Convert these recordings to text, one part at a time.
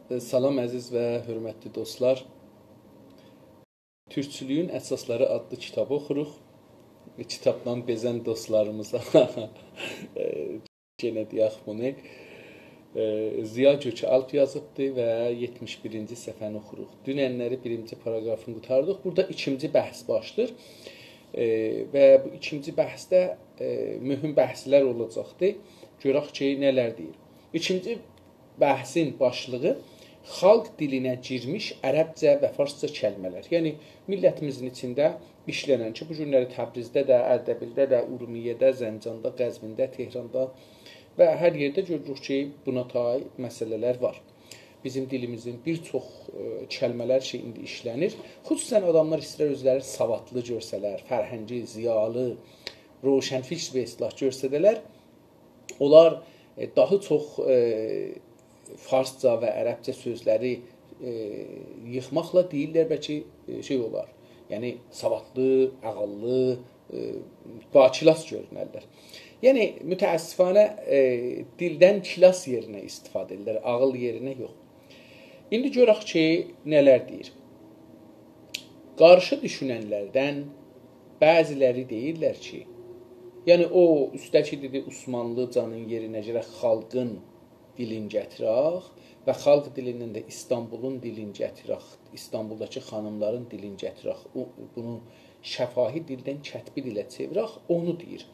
Salam əziz və hörmətli dostlar. Türkçülüyün əsasları adlı kitabı oxuruq. Kitabdan bezən dostlarımıza yenə deyək bunu. Ziya Gökü Alp yazıbdır və 71-ci səhifəni oxuruq. Dünənləri birinci paragrafını qurtardıq. Burada ikinci bəhs başlayır. Və bu ikinci bəhsdə mühüm bəhslər olacaqdır. Görək ki, nələr deyir. İkinci bəhsin başlığı xalq dilinə girmiş ərəbcə və farsça kəlmələr. Yəni, millətimizin içində işlənən ki, bu günləri Təbrizdə də, Ərdəbildə də, Urmiyyədə, Zəncanda, Qəzvində, Tehranda və hər yerdə görürük ki, buna tay məsələlər var. Bizim dilimizin bir çox kəlmələr ki, indi işlənir. Xüsusən adamlar istəyir özləri savadlı görsələr, fərhəngi, ziyalı, roşənfiks və islah görsədələr, onlar daha çox farsca və ərəbcə sözləri yıxmaqla deyirlər bəlkə şey olar. Yəni, savadlı, ağıllı, bakilas görünərlər. Yəni, mütəəssifanə dildən kilas yerinə istifadə edirlər, ağıl yerinə yox. İndi görək ki, nələr deyir. Qarşı düşünənlərdən bəziləri deyirlər ki, yəni o üstəki dedi Osmanlı canın yerinə girək xalqın dilin gətirək və xalq dilindən də İstanbulun dilin gətirək, İstanbuldakı xanımların dilin gətirək, bunu şəfahi dildən kətbi dilə çevirək, onu deyir.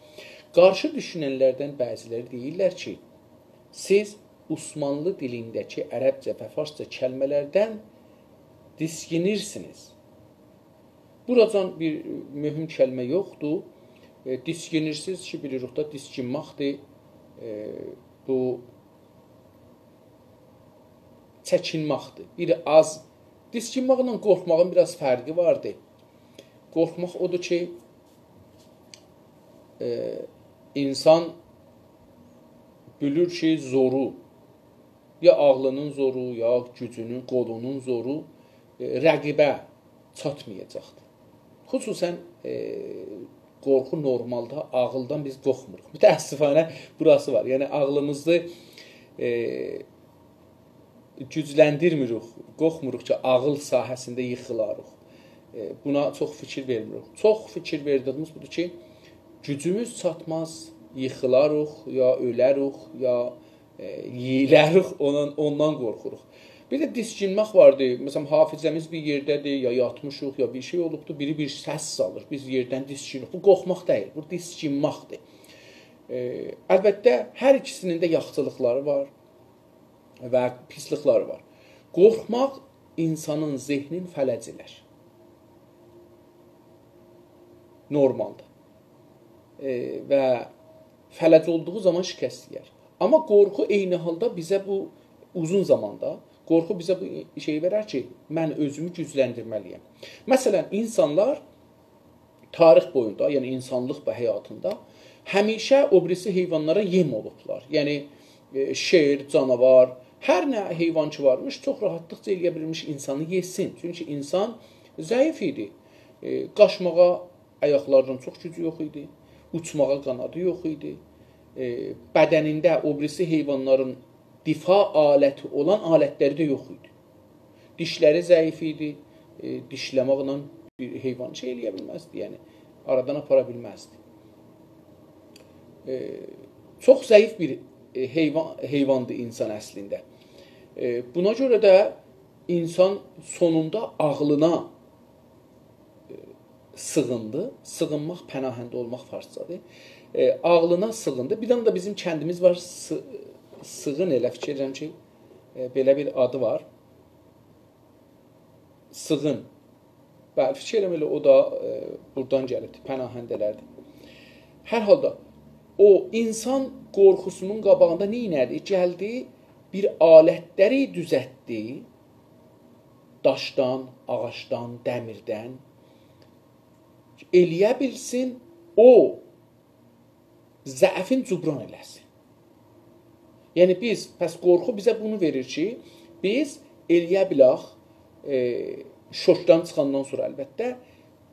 Qarşı düşünənlərdən bəziləri deyirlər ki, siz Osmanlı dilindəki ərəbcə və farsça kəlmələrdən diskinirsiniz. Buracan bir mühüm kəlmə yoxdur. Diskinirsiz ki, bilirik da diskinmaqdır. Bu çəkinmaqdır. Biri az. Diskinmaqla qorxmağın biraz fərqi vardır. Qorxmaq odur ki, insan bilir ki, zoru, ya ağlının zoru, ya gücünün, qolunun zoru rəqibə çatmayacaqdır. Xüsusən qorxu normalda ağıldan biz qorxmuruq. Mütəəssifanə burası var. Yəni, ağlımızı gücləndirmirik, qorxmuruq ki, ağıl sahəsində yıxılarıq. Buna çox fikir vermirik. Çox fikir verdiyimiz budur ki, gücümüz çatmaz, yıxılarıq, ya ölərük, ya yeyilərik, ondan qorxuruq. Bir də diskinmək vardır. Məsələn, hafizəmiz bir yerdədir, ya yatmışıq, ya bir şey olubdur, biri bir səs salır, biz yerdən diskinik. Bu qorxmaq deyil, bu diskinmaqdır. Əlbəttə, hər ikisinin də yaxşılıqları var və pislikləri var. Qorxmaq insanın zehnin fələcilər. Normaldır. Və fələc olduğu zaman şikəst yiyər. Amma qorxu eyni halda bizə bu uzun zamanda, qorxu bizə bu şeyi verər ki, mən özümü gücləndirməliyəm. Məsələn, insanlar tarix boyunda, yəni insanlıq və həyatında həmişə o birisi heyvanlara yem olublar. Yəni, şer, canavar, hər nə heyvan ki varmış, çox rahatlıqca eləyə bilmiş insanı yesin. Çünki insan zəif idi. Qaçmağa ayaqlarının çox gücü yox idi. Uçmağa qanadı yox idi. Bədənində o birisi heyvanların difa aləti olan alətləri də yox idi. Dişləri zəif idi. Dişləməklə bir heyvan şey eləyə bilməzdi. Yəni, aradan apara bilməzdi. Çox zəif bir heyvandır insan əslində. Buna görə də insan sonunda ağlına sığındı. Sığınmaq, pənahəndə olmaq farscadır. Ağlına sığındı. Bir da bizim kəndimiz var, sığın elə fikirləm ki, belə bir adı var. Sığın. Bəli, fikirləm elə o da buradan gəlibdir, pənahəndələrdir. Hər halda, o insan qorxusunun qabağında neynədi? Gəldi, bir alətləri düzətdi, daşdan, ağaçdan, dəmirdən, eləyə bilsin, o zəifin cübran eləsin. Yəni biz, pəs qorxu bizə bunu verir ki, biz eləyə bilək, şokdan çıxandan sonra əlbəttə,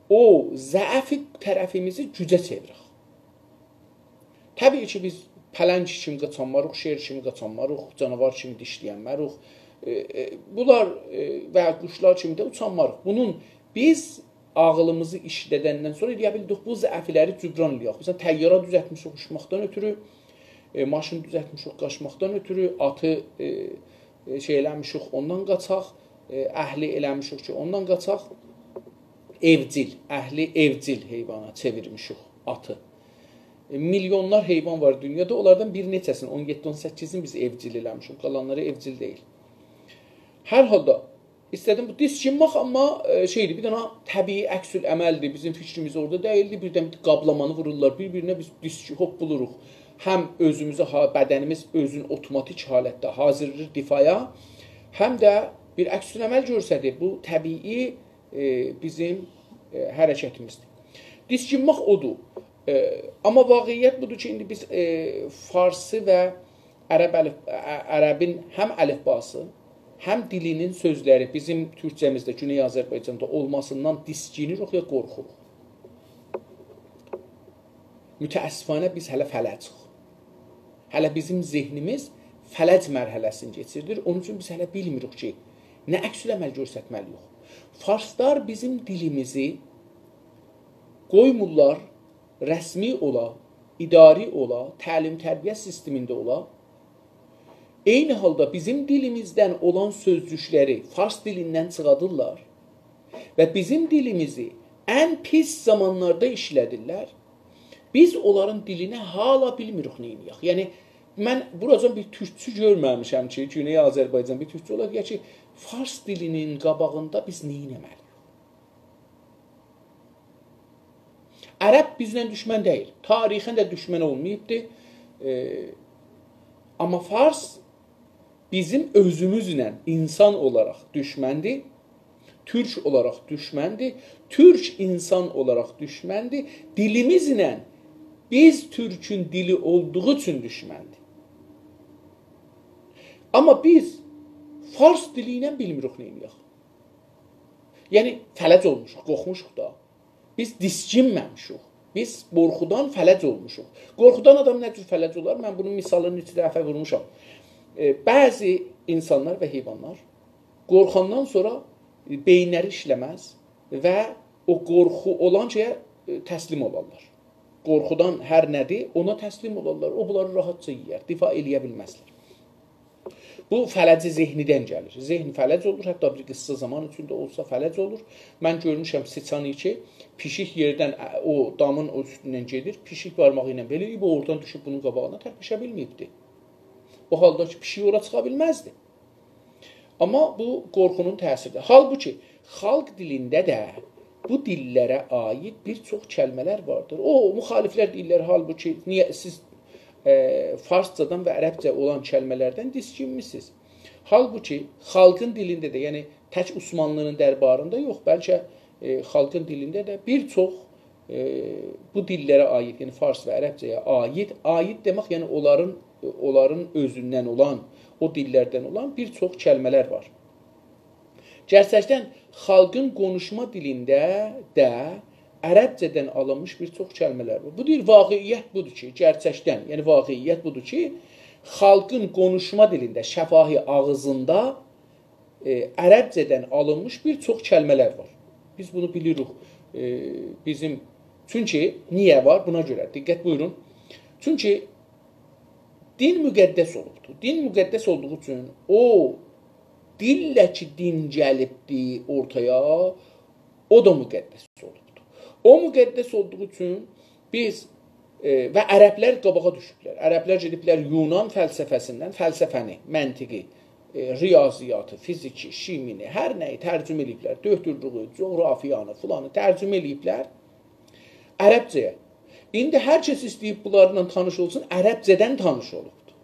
o zəif tərəfimizi gücə çevirək. Təbii ki, biz pələng kimi qaçanmarıq, şer kimi qaçanmarıq, canavar kimi dişləyənmarıq, Bunlar və quşlar kimi də uçanmarıq. Bunun biz ağlımızı işlədəndən sonra deyə bildik bu zəifləri cübran eləyək. Məsələn, təyyara düzəltmişik uçmaqdan ötürü, maşın düzəltmişik qaçmaqdan ötürü, atı şey eləmişik, ondan qaçaq, əhli eləmişik ki, ondan qaçaq. Evcil, əhli evcil heyvana çevirmişik atı. Milyonlar heyvan var dünyada, onlardan bir neçəsini, 17-18-ini biz evcil eləmişik, qalanları evcil deyil. Hər halda istədim bu diskinmaq, amma şeydir, bir dənə təbii əksül əməldir, bizim fikrimiz orada deyildi, birdən qablamanı vururlar, bir-birinə biz diski hop buluruq. Həm özümüzü, bədənimiz özün otomatik halətdə hazırdır difaya, həm də bir əksül əməl görsədir, bu təbii bizim hərəkətimizdir. Diskinmaq odur. Amma vaqiyyət budur ki, indi biz farsı və ərəbin həm əlifbası, həm dilinin sözləri bizim türkcəmizdə, Güney Azərbaycanda olmasından diskinirik ya qorxuruq. Mütəəssifanə biz hələ fələcik. Hələ bizim zehnimiz fələc mərhələsini keçirdir. Onun üçün biz hələ bilmirik ki, nə əksül əməl göstərməliyik. Farslar bizim dilimizi qoymurlar, rəsmi ola, idari ola, təlim-tərbiyə sistemində ola. Eyni halda bizim dilimizdən olan sözcükləri fars dilindən çıxadırlar və bizim dilimizi ən pis zamanlarda işlədirlər. Biz onların dilinə hala bilmirik neyniyək. Yəni, mən buracan bir türkçü görməmişəm ki, Güney Azərbaycan bir türkçü olar ki, fars dilinin qabağında biz neynəməliyik? Ərəb bizlə düşmən deyil. Tarixən də düşmən olmayıbdır. Amma fars bizim özümüzlə insan olaraq düşməndir. Türk olaraq düşməndir. Türk insan olaraq düşməndir. Dilimizlə biz Türkün dili olduğu üçün düşməndir. Amma biz fars dili ilə bilmirik neyniyək. Yəni, fələc olmuşuq, qorxmuşuq da. Biz diskinməmişik. Biz qorxudan fələc olmuşuq. Qorxudan adam nə cür fələc olar? Mən bunun misalını 2 dəfə vurmuşam. Bəzi insanlar və heyvanlar qorxandan sonra beyinləri işləməz və o qorxu olan şeyə təslim olarlar. Qorxudan hər nədir, ona təslim olarlar. O, bunları rahatca yiyər, difa eləyə bilməzlər. Bu fələci zehnidən gəlir. Zehn fələc olur, hətta bir qısa zaman içində olsa fələc olur. Mən görmüşəm sıçanı ki, pişik yerdən o damın o üstündən gedir, pişik barmağı ilə belə o oradan düşüb bunun qabağına tərpişə bilməyibdir. O halda ki, pişik ora çıxa bilməzdi. Amma bu qorxunun təsiridir. Halbuki, xalq dilində də bu dillərə aid bir çox kəlmələr vardır. O, müxaliflər deyirlər, halbuki, niyə siz farscadan və ərəbcə olan kəlmələrdən diskinmisiniz. Halbuki, xalqın dilində də, yəni tək Osmanlının dərbarında yox, bəlkə xalqın dilində də bir çox bu dillərə aid, yəni fars və ərəbcəyə aid demək, yəni onların özündən olan, o dillərdən olan bir çox kəlmələr var. Gerçəkdən xalqın konuşma dilində də ərəbcədən alınmış bir çox kəlmələr var. Bu deyil, vaqiyyət budur ki, gerçəkdən, yəni vaqiyyət budur ki, xalqın konuşma dilində, şəfahi ağzında ərəbcədən alınmış bir çox kəlmələr var. Biz bunu bilirik. Çünki, niyə var? Buna görə, diqqət buyurun. Çünki din müqəddəs olubdur. Din müqəddəs olduğu üçün o dillə ki, din gəlibdir ortaya, o da müqəddəs olubdur. O müqəddəs olduğu üçün biz və ərəblər qabağa düşüblər. Ərəblər gediblər Yunan fəlsəfəsindən fəlsəfəni, məntiqi, riyaziyyatı, fiziki, şimini, hər nəyi tərcümə eləyiblər. Döhdürlüğü, coğrafiyanı, filanı tərcümə eləyiblər ərəbcəyə. İndi hər kəs istəyib bunlarla tanış olsun, ərəbcədən tanış olubdur.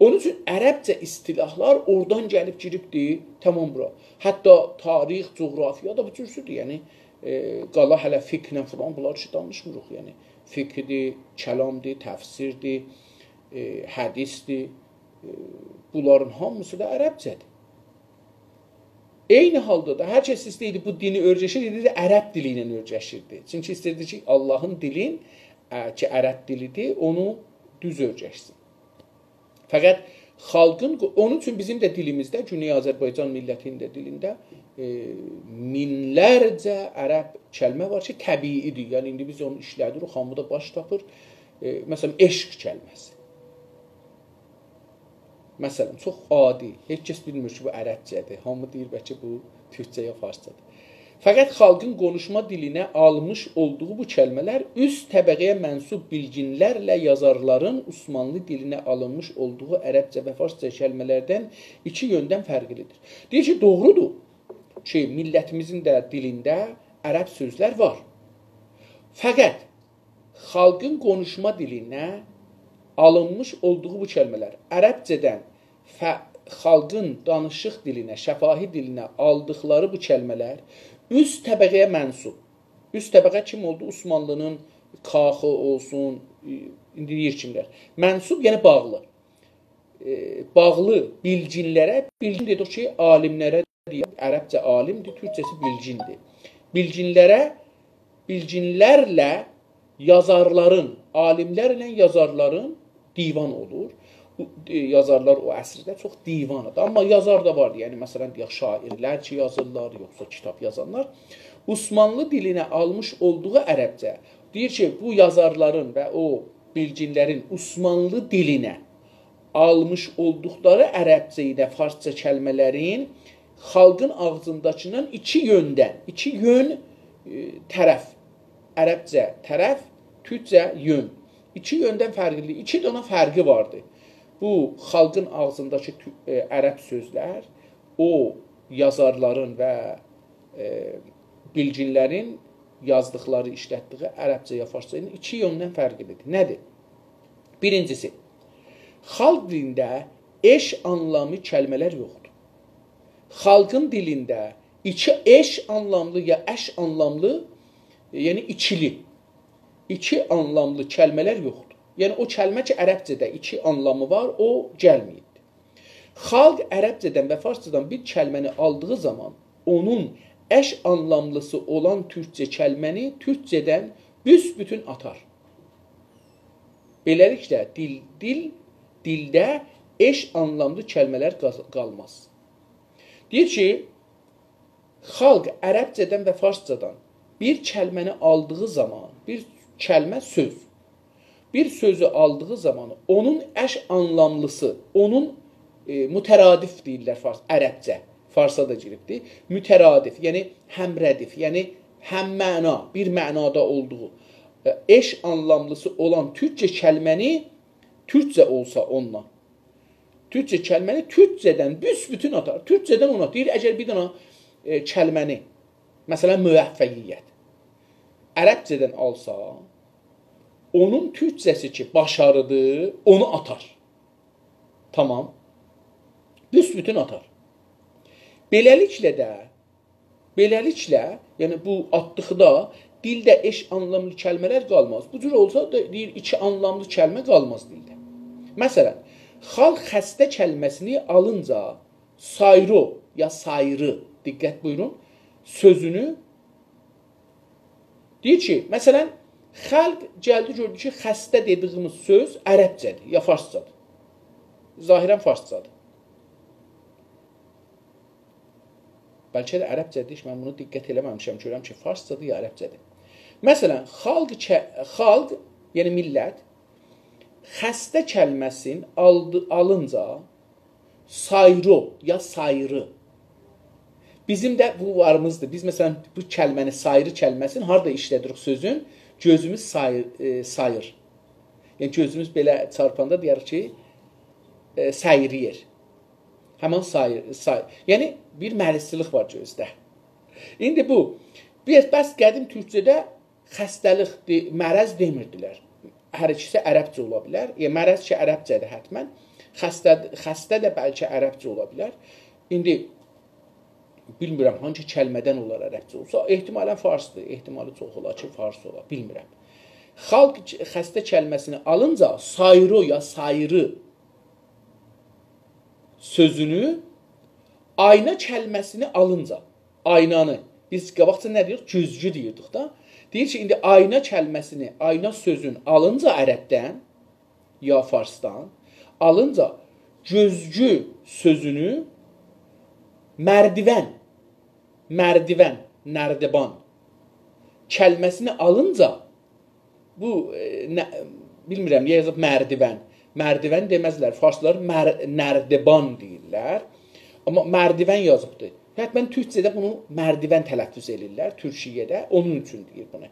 Onun üçün ərəbcə istilahlar oradan gəlib giribdir, tamam bura. Hətta tarix, coğrafiya da bu cürsüdür. Yəni, qala hələ fiqhlə filan, bunlar ki, danışmırıq. Yəni, fiqhdir, kəlamdır, təfsirdir, hədisdir. Bunların hamısı da ərəbcədir. Eyni halda da hər kəs istəyirdi bu dini öyrəşir, idi ərəb dili ilə öyrəşirdi. Çünki istəyirdi ki, Allahın dilin ki, ərəb dilidir, onu düz öyrəşsin. Fəqət Xalqın, onun üçün bizim də dilimizdə, Güney Azərbaycan millətinin də dilində minlərcə ərəb kəlmə var ki, təbiidir. Yəni indi biz onu işlədirik, hamıda baş tapır. Məsələn, eşq kəlməsi. Məsələn, çox adi. Heç kəs bilmir ki, bu ərəbcədir. Hamı deyir bəlkə bu türkcə ya farscadır. Fəqət xalqın konuşma dilinə almış olduğu bu kəlmələr üst təbəqəyə mənsub bilginlərlə yazarların Osmanlı dilinə alınmış olduğu ərəbcə və farsca kəlmələrdən iki yöndən fərqlidir. Deyir ki, doğrudur ki, millətimizin də dilində ərəb sözlər var. Fəqət xalqın konuşma dilinə alınmış olduğu bu kəlmələr ərəbcədən xalqın danışıq dilinə, şəfahi dilinə aldıqları bu kəlmələr üst təbəqəyə mənsub. Üst təbəqə kim oldu? Osmanlının Kaxı olsun, indi deyir kimlər. Mənsub, yəni bağlı. Bağlı bilginlərə, bilgin dedik ki, alimlərə deyir, ərəbcə alimdir, türkçəsi bilgindir. Bilginlərə, bilginlərlə yazarların, alimlərlə yazarların divan olur. Yazarlar o əsrdə çox divanıdır. Amma yazar da vardı. Yəni, məsələn, deyək, şairlər ki, yazırlar, yoxsa kitab yazanlar. Osmanlı dilinə almış olduğu ərəbcə. Deyir ki, bu yazarların və o bilginlərin Osmanlı dilinə almış olduqları ərəbcə ilə farsça kəlmələrin xalqın ağzındakından iki yöndən, iki yön tərəf. Ərəbcə tərəf, türkcə yön. İki yöndən fərqli, iki dənə fərqi vardı. Bu, xalqın ağzındakı ərəb sözlər, o yazarların və bilginlərin yazdıqları, işlətdiyi ərəbcə ya farscanın iki yöndən fərqlidir. Nədir? Birincisi, xalq dilində eş anlamlı kəlmələr yoxdur. Xalqın dilində iki eş anlamlı ya əş anlamlı, yəni ikili, iki anlamlı kəlmələr yoxdur. Yəni, o kəlmə ki, ərəbcədə iki anlamı var, o gəlməyibdir. Xalq ərəbcədən və farscadan bir kəlməni aldığı zaman, onun əş anlamlısı olan türkcə kəlməni türkcədən büsbütün atar. Beləliklə, dildə eş anlamlı kəlmələr qalmaz. Deyir ki, xalq ərəbcədən və farscadan bir kəlməni aldığı zaman, bir kəlmə söz, bir sözü aldığı zaman onun əş anlamlısı, onun mütəradif deyirlər ərəbcə, farsa da giribdir. Mütəradif, yəni həmrədif, yəni həm məna, bir mənada olduğu eş anlamlısı olan türkcə kəlməni türkcə olsa onunla. Türkcə kəlməni türkcədən büsbütün atar. Türkcədən ona deyir, əgər bir dənə kəlməni, məsələn, müvəffəqiyyət, ərəbcədən alsa, onun türkcəsi ki, başarıdır, onu atar. Tamam. Büsbütün atar. Beləliklə, yəni bu atdıqda dildə eş anlamlı kəlmələr qalmaz. Bu cür olsa da deyir, iki anlamlı kəlmə qalmaz dildə. Məsələn, xalq xəstə kəlməsini alınca sayro ya sayrı, diqqət buyurun, sözünü deyir ki, məsələn, xalq gəldi, gördü ki, xəstə dediyimiz söz ərəbcədir, ya farscadır. Zahirən farscadır. Bəlkə də ərəbcədir, mən bunu diqqət eləməmişəm, görürəm ki, farscadır, ya ərəbcədir. Məsələn, xalq, yəni millət, xəstə kəlməsin alınca sayro, ya sayrı. Bizim də bu varımızdır. Biz, məsələn, bu kəlməni, sayrı kəlməsini harada işlədirik sözün? Gözümüz sayır. Yəni, gözümüz belə çarpanda deyərik ki, sayriyir. Həman sayır. Yəni, bir məlisçilik var gözdə. İndi bu, bəs qədim türkcədə xəstəlik, mərəz demirdilər. Hər ikisi ərəbcə ola bilər. Mərəz ki, ərəbcədir hətmən. Xəstə də bəlkə ərəbcə ola bilər. İndi, bilmirəm, hangi kəlmədən olar ərəbcə olsa, ehtimalən farsdır, ehtimali çox olar ki, fars olar, bilmirəm. Xalq xəstə kəlməsini alınca, sayro ya sayrı sözünü, ayna kəlməsini alınca, aynanı, biz qabaqca nə deyirik? Güzgü deyirdik da. Deyir ki, indi ayna kəlməsini, ayna sözünü alınca ərəbdən, ya farsdan, alınca gözcü sözünü mərdiven, nərdiban kəlməsini alınca bu bilmirəm niyə yazıb mərdiven. Mərdiven deməzlər. Farslılar nərdiban deyirlər. Amma mərdiven yazıbdır. Hətta türkcədə bunu mərdiven tələffüz edirlər, türkiyədə. Onun üçün deyir bunu.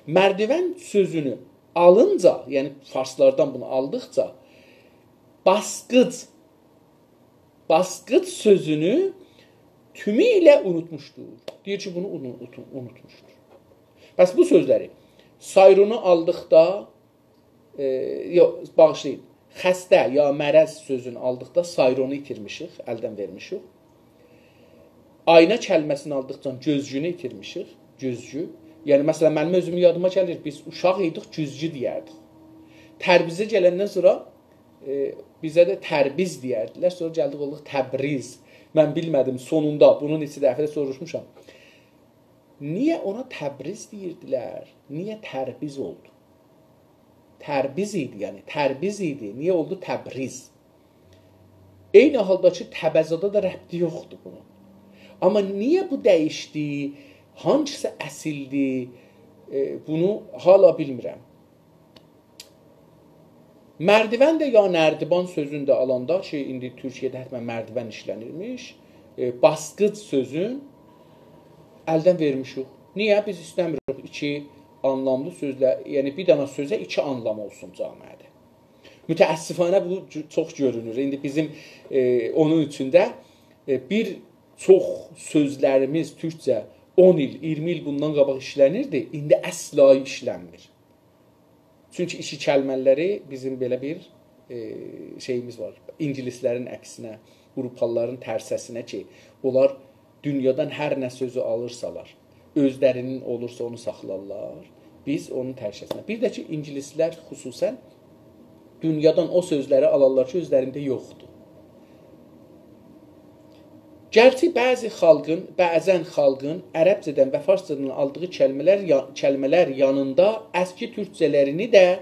Mərdiven sözünü alınca, yəni farslardan bunu aldıqca basqıc sözünü tümüylə unutmuşdur. Deyir ki, bunu unutmuşdur. Bəs bu sözləri sayrunu aldıqda bağışlayın, xəstə ya mərəz sözünü aldıqda sayronu itirmişik, əldən vermişik. Ayna kəlməsini aldıqca gözcünü itirmişik, gözcü. Yəni, məsələn, mənim özümün yadıma gəlir, biz uşaq idik, güzcü deyərdik. Tərbizə gələndən sonra bizə də tərbiz deyərdilər, sonra gəldik olduq Təbriz. Mən bilmədim, sonunda, bunu neçə dəfə soruşmuşam. Niyə ona Təbriz deyirdilər? Niyə tərbiz oldu? Tərbiz idi, yəni tərbiz idi. Niyə oldu Təbriz? Eyni halda ki, Təbəzada da rəbti yoxdur bunun. Amma niyə bu dəyişdi? Hangisi əsildi? Bunu hala bilmirəm. Mərdiven də ya nərdiban sözünü də alanda ki, indi Türkiyədə həttən mərdiven işlənirmiş, basqıc sözün əldən vermişik. Niyə? Biz istəmirik iki anlamlı sözlə, yəni bir dənə sözə iki anlam olsun cəmiyyədə. Mütəəssifanə bu çox görünür. İndi bizim onun üçün də bir çox sözlərimiz türkcə 10 il, 20 il bundan qabaq işlənirdi, indi əsla işlənmir. Çünki iki kəlmələri bizim belə bir şeyimiz var. İngilislərin əksinə, Avropalıların tərsəsinə ki, onlar dünyadan hər nə sözü alırsalar, özlərinin olursa onu saxlarlar, biz onun tərsəsinə. Bir də ki, ingilislər xüsusən dünyadan o sözləri alarlar ki, özlərində yoxdur. Gerçi bəzən xalqın ərəbcədən və farscadan aldığı kəlmələr yanında əski türkcələrini də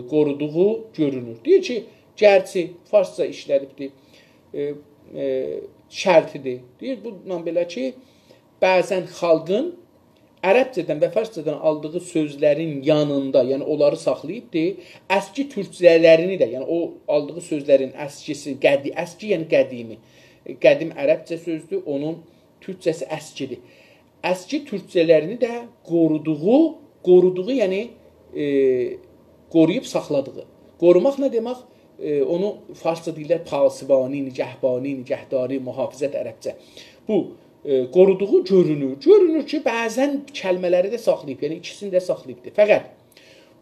qoruduğu görünür. Deyir ki, gerçi farsca işlədibdir, şərtidir. Deyir, bununla belə ki, bəzən xalqın ərəbcədən və farscadan aldığı sözlərin yanında, yəni onları saxlayıbdır, əski türkcələrini də, yəni o aldığı sözlərin əskisi, əski yəni qədimi, qədim ərəbcə sözdür, onun türkcəsi əskidir. Əski türkcələrini də qoruduğu yəni qoruyub saxladığı. Qorumaq nə demək? Onu farsca deyirlər pasibani, nigəhbani, nigəhdari, mühafizət ərəbcə. Bu qoruduğu görünür. Görünür ki, bəzən kəlmələri də saxlayıb, yəni ikisini də saxlayıbdır. Fəqət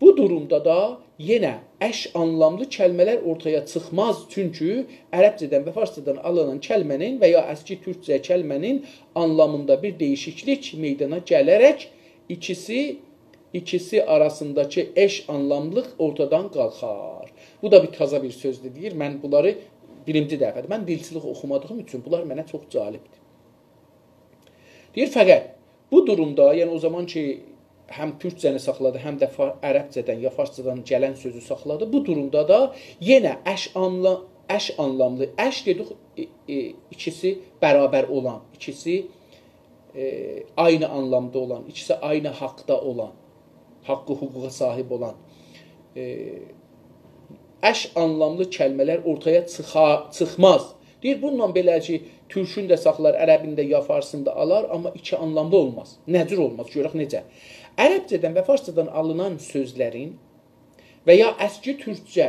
bu durumda da yenə əş anlamlı kəlmələr ortaya çıxmaz. Çünki ərəbcədən və farscadan alınan kəlmənin və ya əski türkcə kəlmənin anlamında bir dəyişiklik meydana gələrək ikisi arasındakı eş anlamlıq ortadan qalxar. Bu da bir taza bir sözdür deyir. Mən bunları birinci dəfədir. Mən dilçilik oxumadığım üçün bunlar mənə çox cəlibdir. Deyir, fəqət bu durumda, yəni o zaman ki, həm türkcəni saxladı, həm də ərəbcədən ya farscadan gələn sözü saxladı. Bu durumda da yenə əş anlamlı, əş dedik, ikisi bərabər olan, ikisi aynı anlamda olan, ikisi aynı haqda olan, haqqı hüquqa sahib olan əş anlamlı kəlmələr ortaya çıxmaz. Deyir, bununla belə ki, türkün də saxlar, ərəbin də ya farsını da alar, amma iki anlamda olmaz. Nəcür olmaz, görək necə. Ərəbcədən və farscadan alınan sözlərin və ya əski türkcə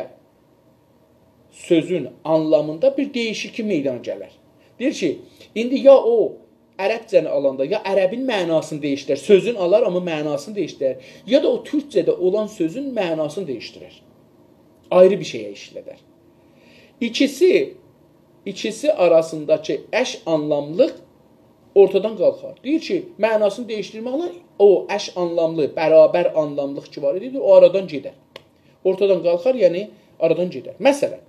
sözün anlamında bir dəyişiklik meydana gələr. Deyir ki, indi ya o ərəbcəni alanda ya ərəbin mənasını dəyişdirər, sözün alar, amma mənasını dəyişdirər, ya da o türkcədə olan sözün mənasını dəyişdirər. Ayrı bir şeyə işlədər. İkisi arasındakı əş anlamlıq ortadan qalxar. Deyir ki, mənasını dəyişdirməklə o əş anlamlı, bərabər anlamlıq ki var edir, o aradan gedər. Ortadan qalxar, yəni aradan gedər. Məsələn,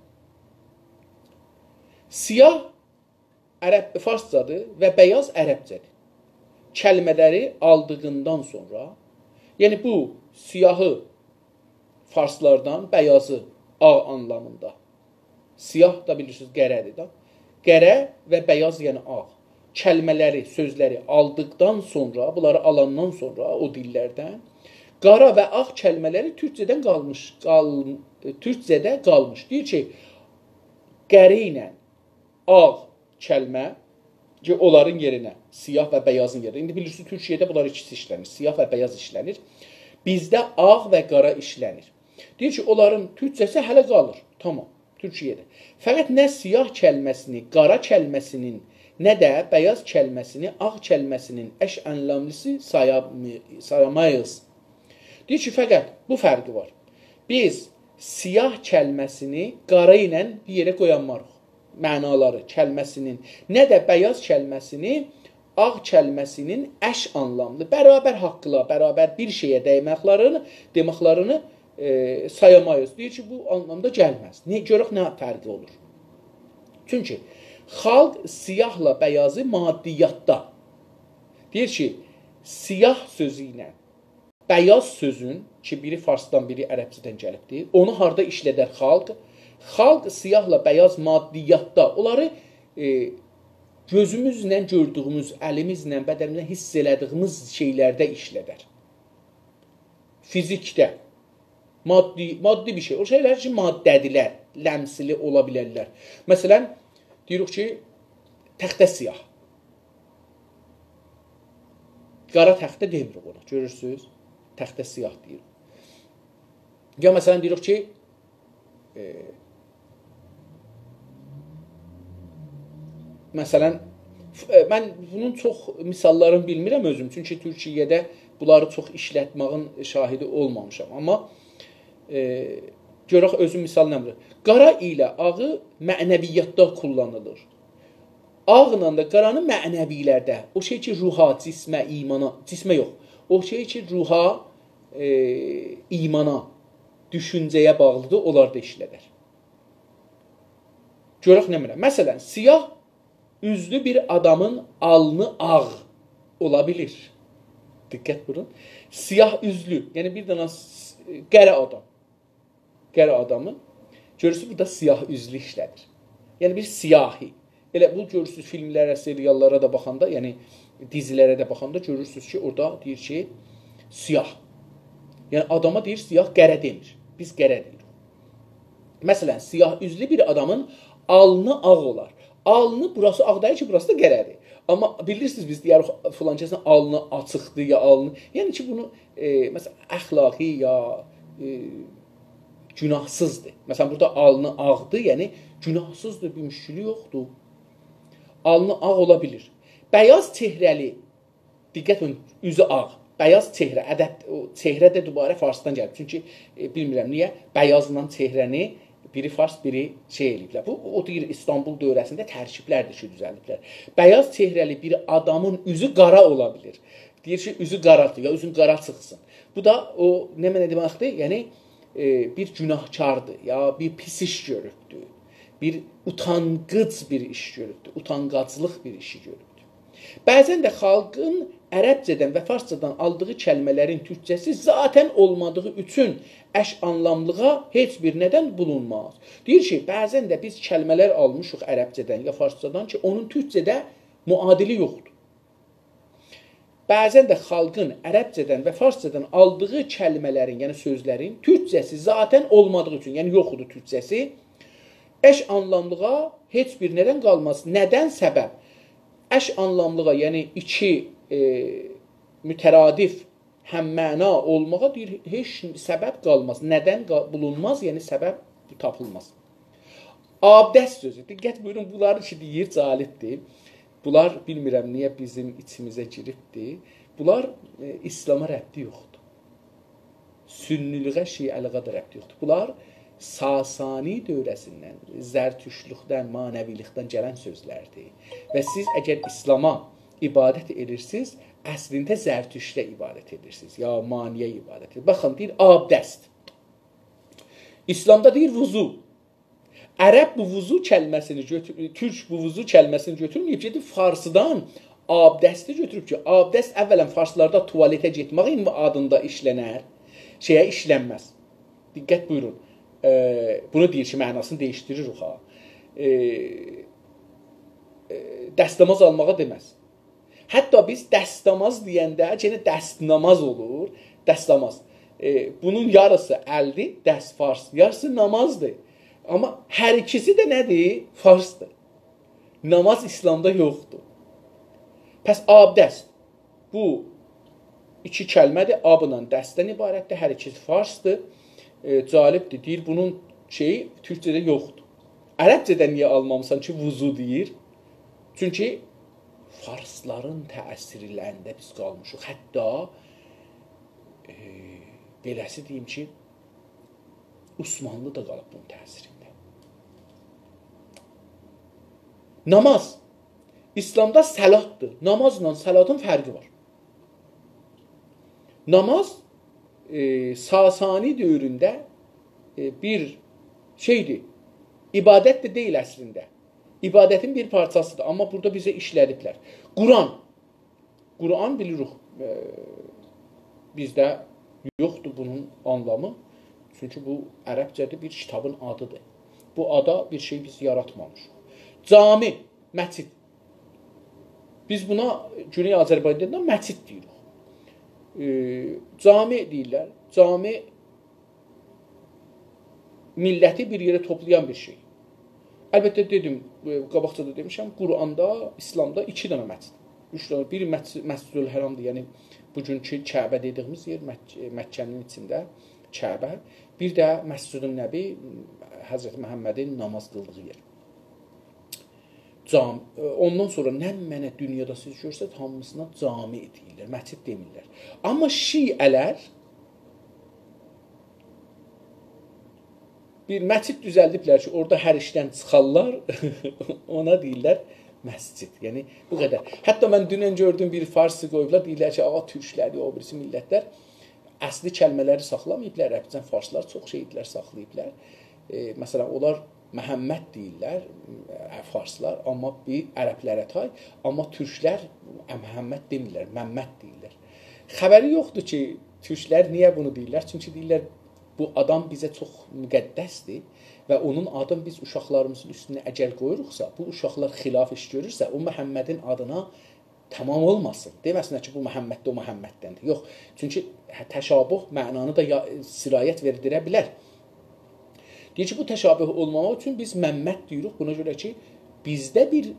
siyah farscadır və bəyaz ərəbcədir. Kəlmələri aldığından sonra, yəni bu siyahı farslardan, bəyazı ağ anlamında Siyah da bilirsiniz qərədir da. Qərə və bəyaz yəni ağ. Kəlmələri, sözləri aldıqdan sonra, bunları alandan sonra o dillərdən qara və ağ kəlmələri türkcədən türkcədə qalmış. Deyir ki, qərə ilə ağ kəlmə ki, onların yerinə siyah və bəyazın yerinə. İndi bilirsiniz, Türkiyədə bunlar ikisi işlənir. Siyah və bəyaz işlənir. Bizdə ağ və qara işlənir. Deyir ki, onların türkcəsi hələ qalır. Tamam, Türkiyədə. Fəqət nə siyah kəlməsini, qara kəlməsinin, nə də bəyaz kəlməsini, ağ kəlməsinin əş ənlamlısı sayamayız. Deyir ki, fəqət bu fərqi var. Biz siyah kəlməsini qara ilə bir yerə qoyanmarıq. Mənaları kəlməsinin, nə də bəyaz kəlməsini, ağ kəlməsinin əş anlamlı, bərabər haqqla, bərabər bir şeyə deməklərini sayamayız. Deyir ki, bu anlamda gəlməz. Görək nə fərqi olur. Çünki xalq siyahla bəyazı maddiyyatda. Deyir ki, siyah sözü ilə bəyaz sözün, ki, biri farsdan, biri ərəbcədən gəlibdir, onu harda işlədər xalq? Xalq siyahla bəyaz maddiyyatda, onları gözümüzlə gördüyümüz, əlimizlə, bədənimizlə hiss elədiyimiz şeylərdə işlədər. Fizikdə, maddi bir şey. O şeylər ki, maddədilər, ləmsili ola bilərlər. Məsələn, deyirik ki, təxtə siyah. Qara təxtə demirik ona, görürsünüz? Təxtə siyah deyirik. Ya məsələn, deyirik ki, məsələn, mən bunun çox misallarını bilmirəm özüm. Çünki Türkiyədə bunları çox işlətməyin şahidi olmamışam. Amma görək özüm misal nəmdir. Qara ilə ağı mənəviyyatda kullanılır. Ağla da qaranı mənəvilərdə. O şey ki, ruha, cismə, imana, cismə yox. O şey ki, ruha, imana, düşüncəyə bağlıdır, onlar da işlədər. Görək nə biləm. Məsələn, siyah üzlü bir adamın alnı ağ ola bilir. Diqqət buyurun. Siyah üzlü, yəni bir dənə qərə adam. Qərə adamı görürsünüz, burada siyah üzlü işlədir. Yəni bir siyahi. Elə bu görürsünüz filmlərə, seriallara da baxanda, yəni dizilərə də baxanda görürsünüz ki, orada deyir ki, siyah. Yəni adama deyir siyah, qərə demir. Biz qərə deyirik. Məsələn, siyah üzlü bir adamın alnı ağ olar. Alnı burası ağ deyir ki, burası da qərədir. Amma bilirsiniz, biz deyərik, filan kəsin alnı açıqdır ya alnı. Yəni ki, bunu məsələn, əxlaqi ya günahsızdır. Məsələn, burada alnı ağdır, yəni günahsızdır, bir müşkülü yoxdur. Alnı ağ ola bilir. Bəyaz çehrəli, diqqət edin, üzü ağ. Bəyaz çehrə, çehrə də dübarə farsdan gəlir. Çünki bilmirəm niyə, bəyazla çehrəni biri fars, biri şey eləyiblər. Bu, o deyir, İstanbul dövrəsində tərkiblərdir ki, düzəliblər. Bəyaz çehrəli bir adamın üzü qara ola bilir. Deyir ki, üzü qaradır, ya üzün qara çıxsın. Bu da o, nə mənə deməkdir? Yəni, bir günahkardır, ya bir pis iş görübdür. Bir utanqıc bir iş görübdür. Utanqaclıq bir işi görübdür. Bəzən də xalqın ərəbcədən və farscadan aldığı kəlmələrin türkcəsi zaten olmadığı üçün əş anlamlığa heç bir nədən bulunmaz. Deyir ki, bəzən də biz kəlmələr almışıq ərəbcədən ya farscadan ki, onun türkcədə müadili yoxdur. Bəzən də xalqın ərəbcədən və farscadan aldığı kəlmələrin, yəni sözlərin türkcəsi zaten olmadığı üçün, yəni yoxdur türkcəsi, əş anlamlığa heç bir nədən qalmaz. Nədən səbəb? Əş anlamlığa, yəni iki mütəradif həmməna olmağa deyir, heç səbəb qalmaz. Nədən bulunmaz, yəni səbəb tapılmaz. Abdəst sözü. Diqqət buyurun, bunları ki deyir, calibdir. Bunlar bilmirəm niyə bizim içimizə giribdir. Bunlar İslama rəbdi yoxdur. Sünniliğə, şiəliğə də rəbdi yoxdur. Bunlar Sasani dövrəsindən, zərtüşlükdən, manəvilikdən gələn sözlərdir. Və siz əgər İslama ibadət edirsiniz, əslində zərtüşlə ibadət edirsiniz, ya maniyə ibadət edirsiniz. Baxın, deyir, abdəst. İslamda deyir, vuzu. Ərəb bu vuzu kəlməsini götürüb, türk bu vuzu kəlməsini götürməyib, gedib farsıdan abdəsti götürüb ki, abdəst əvvələn farslarda tualetə getmək adında işlənər, şeyə işlənməz. Diqqət buyurun. Bunu deyir ki, mənasını dəyişdirir ruha. dəstəmaz almağa deməz. Hətta biz dəstəmaz deyəndə yenə dəstnamaz olur, dəstəmaz. Bunun yarısı əldir, dəst fars, yarısı namazdır. Amma hər ikisi də nədir? Farsdır. Namaz İslamda yoxdur. Pəs abdəst. Bu iki kəlmədir, abla dəstdən ibarətdir, hər ikisi farsdır. Calibdir, deyir, bunun şeyi türkcədə yoxdur. Ərəbcədə niyə almamısan ki, vuzu deyir? Çünki farsların təsirlərində biz qalmışıq. Hətta beləsi deyim ki, Osmanlı da qalıb bunun təsirində. Namaz. İslamda səlatdır. Namazla səlatın fərqi var. Namaz Sasani dövründə bir şeydir. İbadət də deyil əslində. İbadətin bir parçasıdır. Amma burada bizə işlədiblər. Quran. Quran bilirik. Bizdə yoxdur bunun anlamı. Çünki bu ərəbcədə bir kitabın adıdır. Bu ada bir şey biz yaratmamışıq. Cami, məscid. Biz buna Güney Azərbaycanda məscid deyirik. Cami deyirlər. Cami milləti bir yerə toplayan bir şey. Əlbəttə dedim, qabaqcada demişəm, Quranda, İslamda 2 dənə məscid. 3 dənə. Biri Məscidül Həramdır, yəni bugünkü Kəbə dediyimiz yer Məkkənin içində Kəbə. Bir də Məscidül Nəbi, Həzrəti Məhəmmədin namaz qıldığı yer. Ondan sonra nə mənə dünyada siz görsəd, hamısına cami deyirlər, məscid demirlər. Amma şiələr bir məscid düzəldiblər ki, orada hər işdən çıxarlar, ona deyirlər məscid. Yəni, bu qədər. Hətta mən dünən gördüyüm bir farsı qoyublar, deyirlər ki, ağa türkləri, o birisi millətlər əsli kəlmələri saxlamayıblar, ərəbcən farslar çox şeydilər, saxlayıblar. Məsələn, onlar Məhəmməd deyirlər, farslar, amma bir ərəblərə tay, amma türklər Məhəmməd demirlər, Məmməd deyirlər. Xəbəri yoxdur ki, türklər niyə bunu deyirlər? Çünki deyirlər, bu adam bizə çox müqəddəsdir və onun adını biz uşaqlarımızın üstünə əgər qoyuruqsa, bu uşaqlar xilaf iş görürsə, o Məhəmmədin adına tamam olmasın. Deməsinlər ki, bu Məhəmməddə, o Məhəmməddəndir. Yox, çünki təşabüh mənanı da sirayət verdirə bilər. Deyir ki, bu təşabüh olmamaq üçün biz Məmməd deyirik, buna görə ki, bizdə bir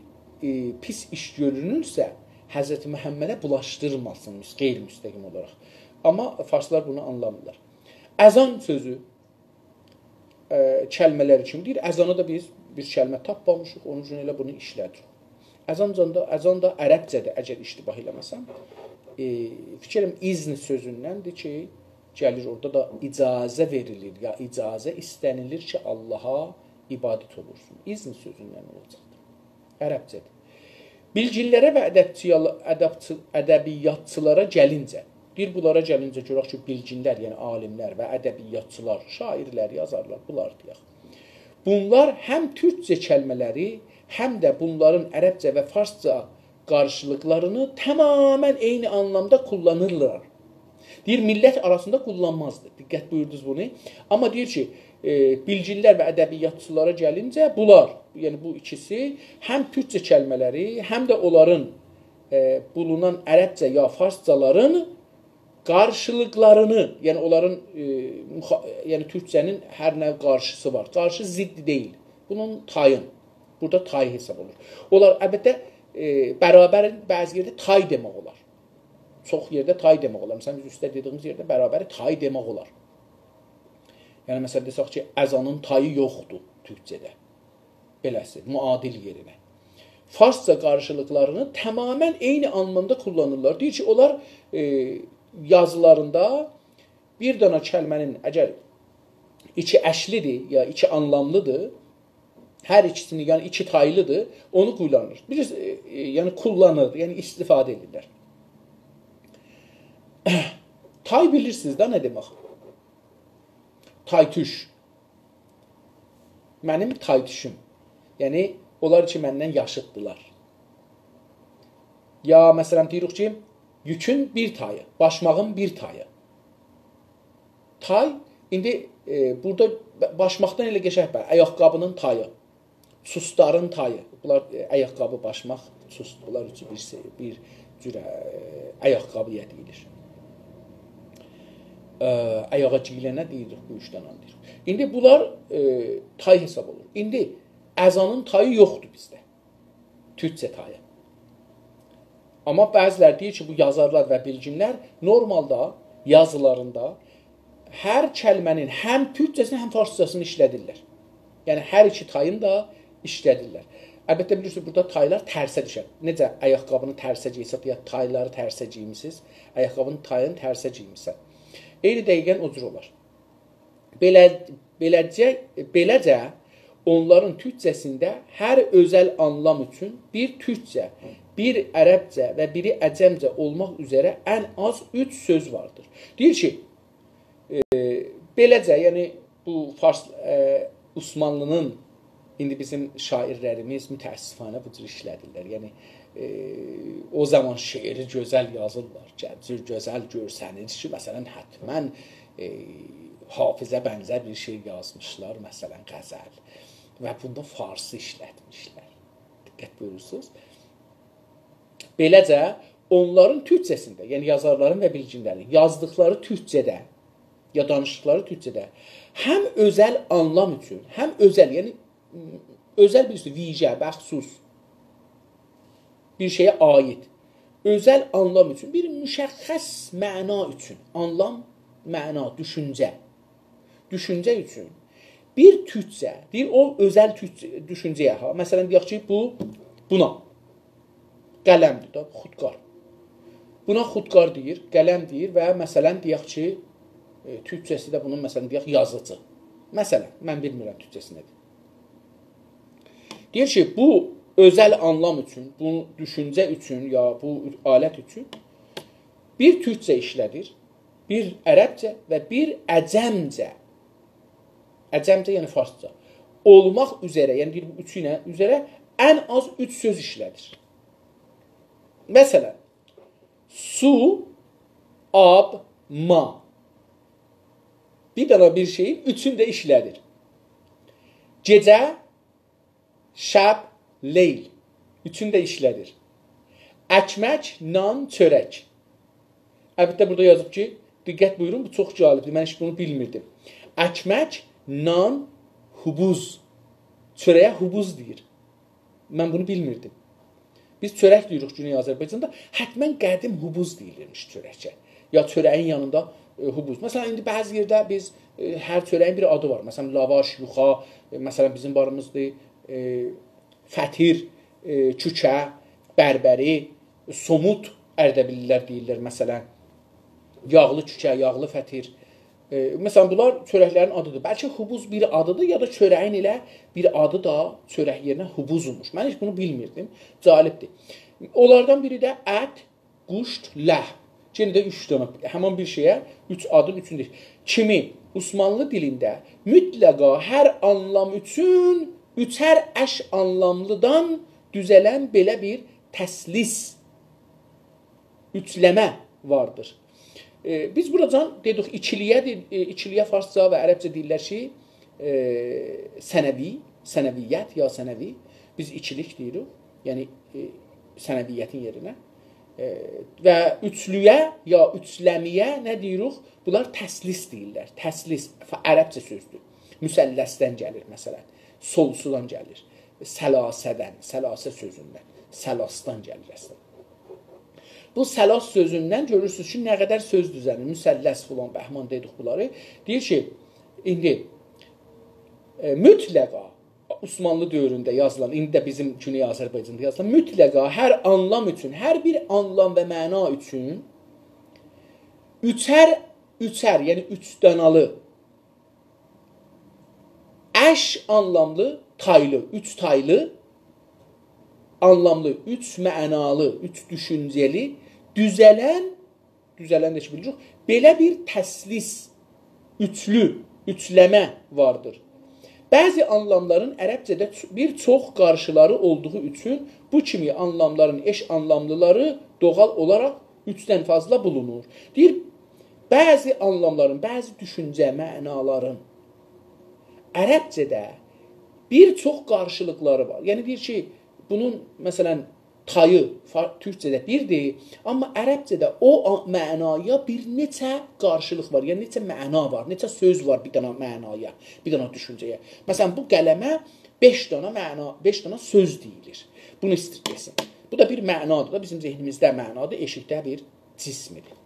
pis iş görünürsə, Həzrəti Məhəmmədə bulaşdırmasın, qeyri-müstəqim olaraq. Amma farslar bunu anlamırlar. Əzan sözü kəlmələri kimi deyir, əzana da biz bir kəlmə tapmamışıq, onun üçün elə bunu işlədik. Əzan da ərəbcədə, əgər iştibah eləməsəm, fikirəm izn sözündəndir ki, gəlir orada da icazə verilir, ya icazə istənilir ki, Allaha ibadət olursun. İzn sözündən olacaqdır. Ərəbcədir. Bilginlərə və ədəbiyyatçılara gəlincə, deyir, bunlara gəlincə görək ki, bilginlər, yəni alimlər və ədəbiyyatçılar, şairlər, yazarlar, bunlar deyək. Bunlar həm türkcə kəlmələri, həm də bunların ərəbcə və farsca qarşılıqlarını tamamən eyni anlamda kullanırlar. Deyir, millət arasında kullanmazdı. Diqqət buyurdunuz bunu. Amma deyir ki, bilginlər və ədəbiyyatçılara gəlincə, bunlar, yəni bu ikisi, həm türkcə kəlmələri, həm də onların bulunan ərəbcə ya farscaların qarşılıqlarını, yəni onların, yəni türkcənin hər nə qarşısı var. Qarşı ziddi deyil. Bunun tayın. Burada tay hesab olur. Onlar, əlbəttə, bərabər bəzi yerdə tay demək olar. Çox yerdə tay demək olar. Məsələn, biz üstə dediyimiz yerdə bərabəri tay demək olar. Yəni, məsələn, desək ki, əzanın tayı yoxdur türkcədə. Beləsi, müadil yerinə. Farsca qarşılıqlarını tamamən eyni anlamda kullanırlar. Deyir ki, onlar yazılarında bir dana kəlmənin əgər iki əşlidir, ya iki anlamlıdır, hər ikisini, yəni iki taylıdır, onu kullanır. Yəni kullanır, yəni istifadə edirlər. Tay bilirsiniz da nə demək? Taytüş. Mənim taytüşüm. Yəni, onlar ki, məndən yaşıddılar. Ya, məsələn, deyirik ki, yükün bir tayı, başmağın bir tayı. Tay, indi burada başmaqdan elə qəşəng bər, ayaqqabının tayı. Çustların tayı. Bunlar ayaqqabı başmaq, çust. Bunlar üçün bir cür ayaqqabıya deyilir. Ayağa giyilənə deyirik, bu üçdən anlayırıq. İndi bunlar tay hesab olur. İndi əzanın tayı yoxdur bizdə. Türkçə tayı. Amma bəziləri deyir ki, bu yazarlar və bilginlər normalda yazılarında hər kəlmənin həm türkcəsini, həm farsçasını işlədirlər. Yəni, hər iki tayını da işlədirlər. Əlbəttə, bilirsiniz, burada taylar tərsə düşər. Necə ayaqqabını tərsə giyirsə, ya tayları tərsə giymişsiniz, ayaqqabının tayını tərsə giymişsən. Eyni dəqiqən o cür olar. Beləcə, onların türkcəsində hər özəl anlam üçün bir türkcə, bir ərəbcə və biri əcəmcə olmaq üzrə ən az 3 söz vardır. Deyir ki, beləcə, yəni bu Fars Osmanlının indi bizim şairlərimiz mütəəssifanə bu cür işlədirlər. Yəni o zaman şeiri gözəl yazırlar. Cür gözəl görsənir ki, məsələn, hətmən hafizə bənzər bir şey yazmışlar, məsələn, qəzəl. Və bunda farsı işlətmişlər. Diqqət buyurursunuz. Beləcə, onların türkcəsində, yəni yazarların və bilginlərin yazdıqları türkcədə, ya danışdıqları türkcədə həm özəl anlam üçün, həm özəl, yəni özəl birisi, vicə, bəxsus, bir şeyə aid, özəl anlam üçün, bir müşəxəs məna üçün, anlam, məna, düşüncə üçün bir türkcə, deyir o özəl düşüncəyə, məsələn, deyək ki, buna qələmdir da, xudqar. Buna xudqar deyir, qələm deyir və məsələn, deyək ki, türkcəsi də bunun, məsələn, deyək, yazıcı. Məsələn, mən bilmirəm türkcəsi nədir. Deyir ki, bu özəl anlam üçün, bu düşüncə üçün, ya bu alət üçün bir türkcə işlədir, bir ərəbcə və bir əcəmcə. Əcəmcə, yəni farsca. Olmaq üzrə, yəni deyir, bu üçü ilə üzrə ən az 3 söz işlədir. Məsələn, su, ab, ma. Bir dana bir şeyin üçünü də işlədir. Gecə, şəb, leyl. Üçünü də işlədir. Əkmək, nan, çörək. Əlbəttə, burada yazıb ki, diqqət buyurun, bu çox cəlibdir. Mən heç bunu bilmirdim. Əkmək, nan, hubuz. Çörəyə hubuz deyir. Mən bunu bilmirdim. Biz çörək deyirik Güney Azərbaycanda. Hətmən qədim hubuz deyilirmiş çörəkçə. Ya çörəyin yanında hubuz. Məsələn, indi bəzi yerdə biz hər çörəyin bir adı var. Məsələn, lavaş, yuxa, məsələn, bizim barımızdır, fətir, kükə, bərbəri, somut ərdəbillər deyirlər, məsələn, yağlı kükə, yağlı fətir. Məsələn, bunlar çörəklərin adıdır. Bəlkə hubuz bir adıdır, ya da çörəyin ilə bir adı da çörək yerinə hubuzmuş. Mən heç bunu bilmirdim. Cəlibdir. Onlardan biri də ət, quşt, ləh. Yenə də 3 dənə. Həman bir şeyə 3 adın üçündür. Kimi Osmanlı dilində mütləqa hər anlam üçün üçər əş anlamlıdan düzələn belə bir təslis, üçləmə vardır. Biz buradan dedik, ikiliyə farsca və ərəbcə deyirlər ki, sənəviyyət ya sənəvi, biz ikilik deyirik, yəni sənəviyyətin yerinə. Və üçlüyə ya üçləmiyə nə deyirik? Bunlar təslis deyirlər. Təslis, ərəbcə sözdür. Müsəlləsdən gəlir, məsələn. Solsudan gəlir. Səlasədən, səlasə sözündən. Səlasdan gəlir əslən. Bu səlas sözündən görürsünüz ki, nə qədər söz düzənir. Müsəlləs filan, bəhman dedik bunları. Deyir ki, indi mütləqa Osmanlı dövründə yazılan, indi də bizim Güney Azərbaycanda yazılan, mütləqa hər anlam üçün, hər bir anlam və məna üçün üçər, yəni 3 danalı, əş anlamlı, taylı, 3 taylı, anlamlı, 3 mənalı, 3 düşüncəli, düzələn də ki bilirik, belə bir təslis, üçləmə vardır. Bəzi anlamların ərəbcədə bir çox qarşıları olduğu üçün bu kimi anlamların eş anlamlıları doğal olaraq 3-dən fazla bulunur. Deyir, bəzi anlamların, bəzi düşüncə, mənaların ərəbcədə bir çox qarşılıqları var. Yəni bir şey, bunun məsələn tayı türkcədə birdir, amma ərəbcədə o mənaya bir neçə qarşılıq var. Yəni neçə məna var, neçə söz var bir dənə mənaya, bir dənə düşüncəyə. Məsələn bu qələmə 5 dənə məna, 5 dənə söz deyilir. Bunu istirdesin. Bu da bir mənadır da, bizim zehnimizdə mənadır, eşikdə bir cismidir.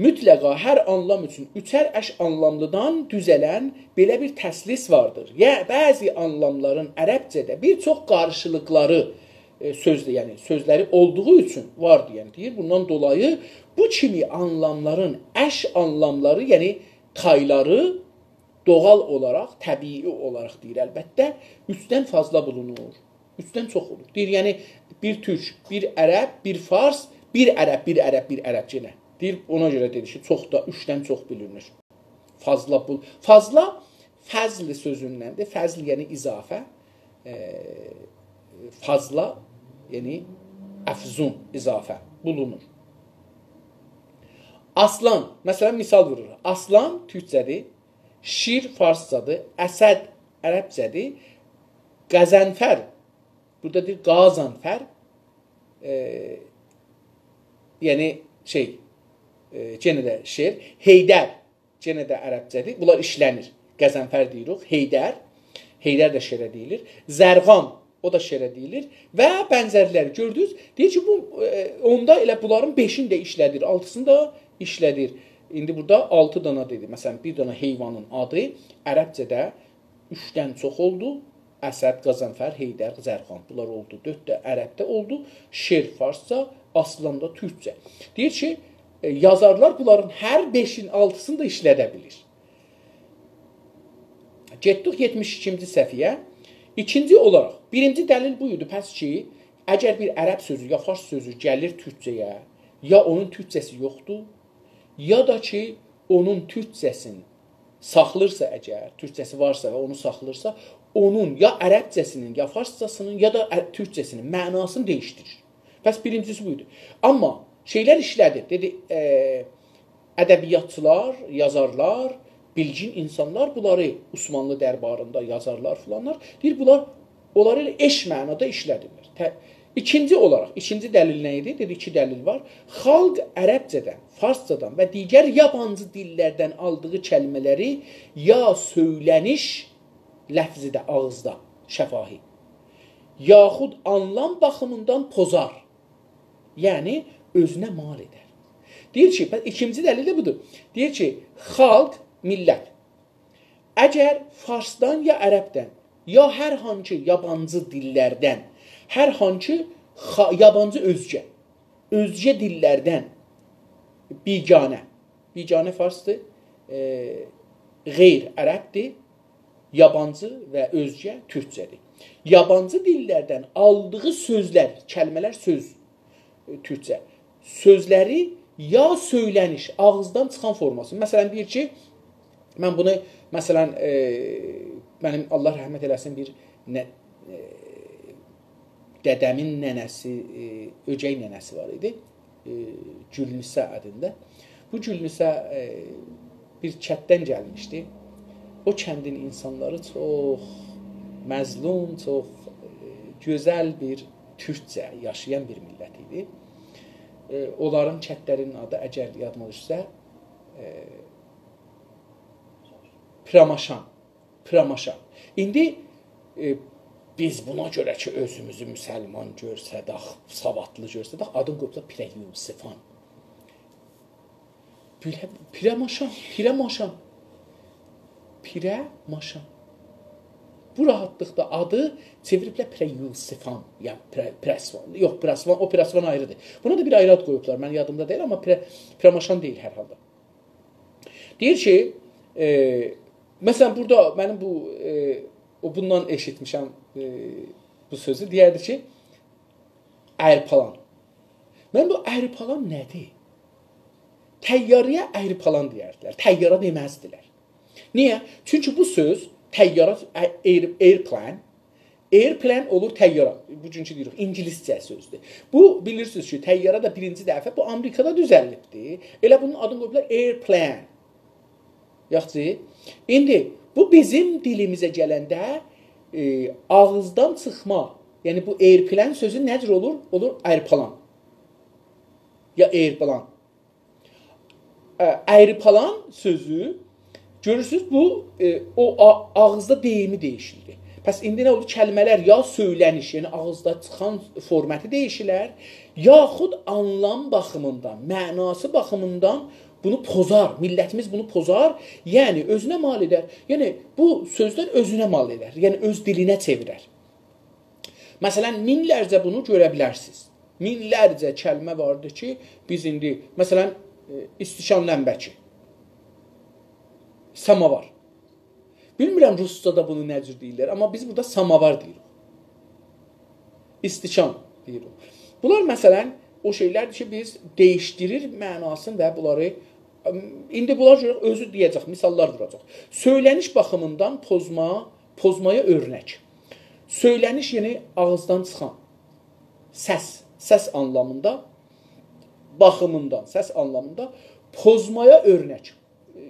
Mütləqa hər anlam üçün üçər əş anlamlıdan düzələn belə bir təslis vardır. Yəni bəzi anlamların ərəbcədə bir çox qarşılıqları yəni sözləri olduğu üçün vardır, yəni deyir. Bundan dolayı bu kimi anlamların əş anlamları, yəni tayları doğal olaraq, təbii olaraq deyir əlbəttə, 3-dən fazla bulunur. 3-dən çox olur. Deyir, yəni bir türk, bir ərəb, bir fars, bir ərəb, bir ərəb, bir ərəbcə. Deyir, ona görə dedi ki, çox da 3-dən çox bilinir. Fazla fəzl sözündəndir. Fəzl yəni izafə. Fazla yəni əfzun, izafə bulunur. Aslan, məsələn misal vurur. Aslan türkcədir, şir farscadır, əsəd ərəbcədir, qəzənfər, burada deyir qazanfər, yəni yenə də şer, heydər, yenə də ərəbcədir. Bunlar işlənir. Qəzənfər deyirik, heydər də şerə deyilir. Zərğan, o da şerə deyilir. Və bənzərləri gördünüz. Deyir ki, onda elə bunların 5-ini də işlədir, 6-sını da işlədir. İndi burada 6 dana dedi. Məsələn, bir dana heyvanın adı ərəbcədə 3-dən çox oldu. Əsəd, Qəzənfər, Heydər, Zərxan. Bunlar oldu. 4 də ərəbdə oldu. Şer farsca, aslan da türkcə. Deyir ki, yazarlar bunların hər 5-in 6-sını da işlədə bilir. Getdik 72-ci səhifəyə. İkinci olaraq, birinci dəlil bu idi. Pəs ki, əgər bir ərəb sözü ya fars sözü gəlir türkcəyə, ya onun türkcəsi yoxdur, ya da ki, onun türkcəsini saxlırsa əgər, türkcəsi varsa və onu saxlırsa, onun ya ərəbcəsinin, ya farscasının, ya da türkcəsinin mənasını dəyişdirir. Pəs birincisi buydu. Amma şeylər işlədir. Dedi, ədəbiyyatçılar, yazarlar, bilgin insanlar bunları Osmanlı dərbarında yazarlar filanlar, deyir, bunlar onları eş mənada işlədirlər. İkinci olaraq, ikinci dəlil nə idi? Dedi, 2 dəlil var. Xalq ərəbcədən, farscadan və digər yabancı dillərdən aldığı kəlmələri ya söyləniş ləfzidə, ağızda, şəfahi, yaxud anlam baxımından pozar. Yəni, özünə mal edər. Deyir ki, ikinci dəlil də budur. Deyir ki, xalq, millət, əgər farsdan ya ərəbdən, ya hər hansı yabancı dillərdən, hər hansı yabancı özgə dillərdən biganə farsdır, qeyr ərəbdir, yabancı və özgə türkcədir. Yabancı dillərdən aldığı sözlər, kəlmələr söz, türkcə, sözləri ya söyləniş, ağızdan çıxan forması. Məsələn, deyir ki, mən bunu, məsələn, mənim Allah rəhmət eləsin bir dədəmin nənəsi, öcək nənəsi var idi, Gülnisə adında. Bu Gülnisə bir kətdən gəlmişdi. O kəndin insanları çox məzlum, çox gözəl bir türkcə yaşayan bir millət idi. Onların kətlərinin adı, əgər yadıma düşsə, Piramaşan. İndi biz buna görə ki, özümüzü müsəlman görsədək, savadlı görsədək, adın qoyubsa Pirə Yusifan. Piramaşan. Bu rahatlıqda adı çeviriblər Pirə Yusifan, yəni Pirəsvan. Yox, Pirəsvan, o Pirəsvan ayrıdır. Buna da bir ayrı ad qoyublar, mən yadımda deyil, amma Piramaşan deyil hər halda. Deyir ki, məsələn, burada mənim bundan eşitmişəm bu sözü, deyərdi ki, əyirpalan. Mən bu əyirpalan nədir? Təyyarəyə əyirpalan deyərdilər, təyyara deməzdilər. Niyə? Çünki bu söz, təyyara, airplane olur təyyara. Bu günkü deyirik, ingiliscə sözdür. Bu, bilirsiniz ki, təyyara da birinci dəfə, bu Amerikada düzəlibdir. Elə bunun adını qoyublar airplane. Yaxşı, indi Bu bizim dilimizə gələndə ağızdan çıxma. Yəni bu airplane sözü nədir olur? Olur airplan. Ya airplan. Airplan sözü görürsünüz bu o ağızda deyimi dəyişildi. Pəs indi nə oldu? Kəlmələr ya söyləniş, yəni ağızda çıxan formatı dəyişilər, yaxud anlam baxımından, mənası baxımından bunu pozar. Millətimiz bunu pozar. Yəni özünə mal edər. Yəni bu sözlər özünə mal edər. Yəni öz dilinə çevirər. Məsələn, minlərcə bunu görə bilərsiniz. Minlərcə kəlmə vardır ki, biz indi məsələn istişan ləmbəki, samavar. Bilmirəm ruscada bunu nə cür deyirlər, amma biz burada samavar deyirik. İstişan deyirik. Bunlar məsələn o şeylərdir ki, biz dəyişdirir mənasını və bunları indi bunlar görək özü deyəcək, misallar duracaq. Söyləniş baxımından pozmaya örnək. Söyləniş yəni ağızdan çıxan səs anlamında, baxımından, səs anlamında pozmaya örnək.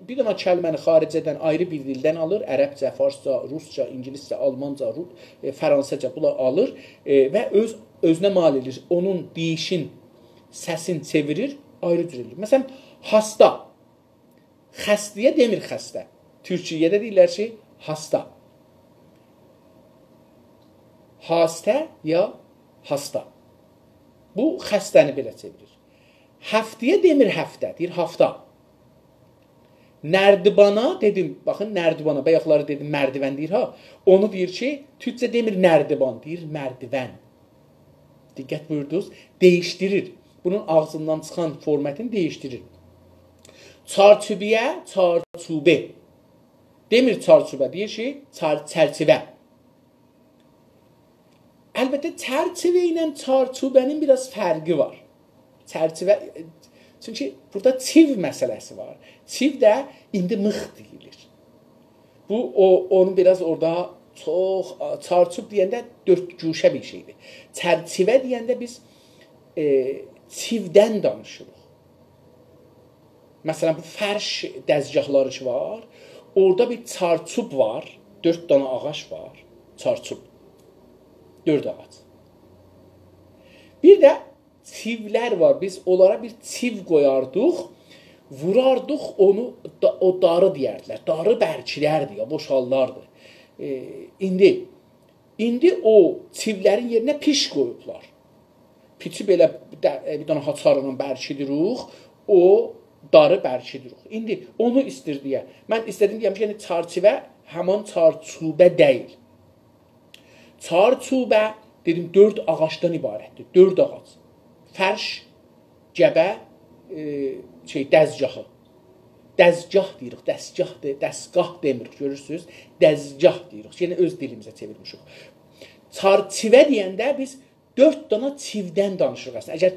Bir dənə kəlməni xaricədən ayrı bir dildən alır, ərəbcə, farsca, rusca, ingiliscə, almanca, fransızca bunlar alır və özünə mal edir. Onun deyişin, səsin çevirir, ayrı cür edir. Məsələn, hasta. Xəstəyə demir xəstə. Türkiyədə deyirlər ki, hasta. Hastə ya hasta. Bu xəstəni belə çevirir. Həftəyə demir həftə, deyir hafta. Nərdibana dedim, baxın nərdibana, bayaqları dedim mərdivən deyir ha. Onu deyir ki, türkcə demir nərdiban, deyir mərdivən. Diqqət buyurdunuz, dəyişdirir. Bunun ağzından çıxan formatını dəyişdirir. Çarçübəyə çarçübə. Demir çarçübə, deyir ki, çərçivə. Əlbəttə çərçivə ilə çarçübənin biraz fərqi var. Çərçivə, çünki burada çiv məsələsi var. Çiv də indi mıx deyilir. Bu onu biraz orada çox çarçub deyəndə dördgüşə bir şeydir. Çərçivə deyəndə biz çivdən danışırıq. Məsələn bu fərş dəzgahları ki var, orada bir çarçub var, 4 dənə ağac var, çarçub. 4 ağac. Bir də çivlər var. Biz onlara bir çiv qoyardıq, vurardıq onu, o darı deyərdilər. Darı bərkilərdi ya, boşallardı. İndi o çivlərin yerinə piş qoyublar. Piçi belə bir dənə haçarla bərkidirik, o darı bərkidirik. İndi onu istir deyə. Mən istədim deyəm ki, yəni çarçivə həman çarçubə deyil. Çarçubə dedim 4 ağacdan ibarətdir. 4 ağac. Fərş, gəbə, dəzgahı. Dəzgah deyirik, dəzgah demirik, görürsünüz? Dəzgah deyirik, yəni öz dilimizə çevirmişik. Çarçivə deyəndə biz 4 dana çivdən danışırıq əslində. Əgər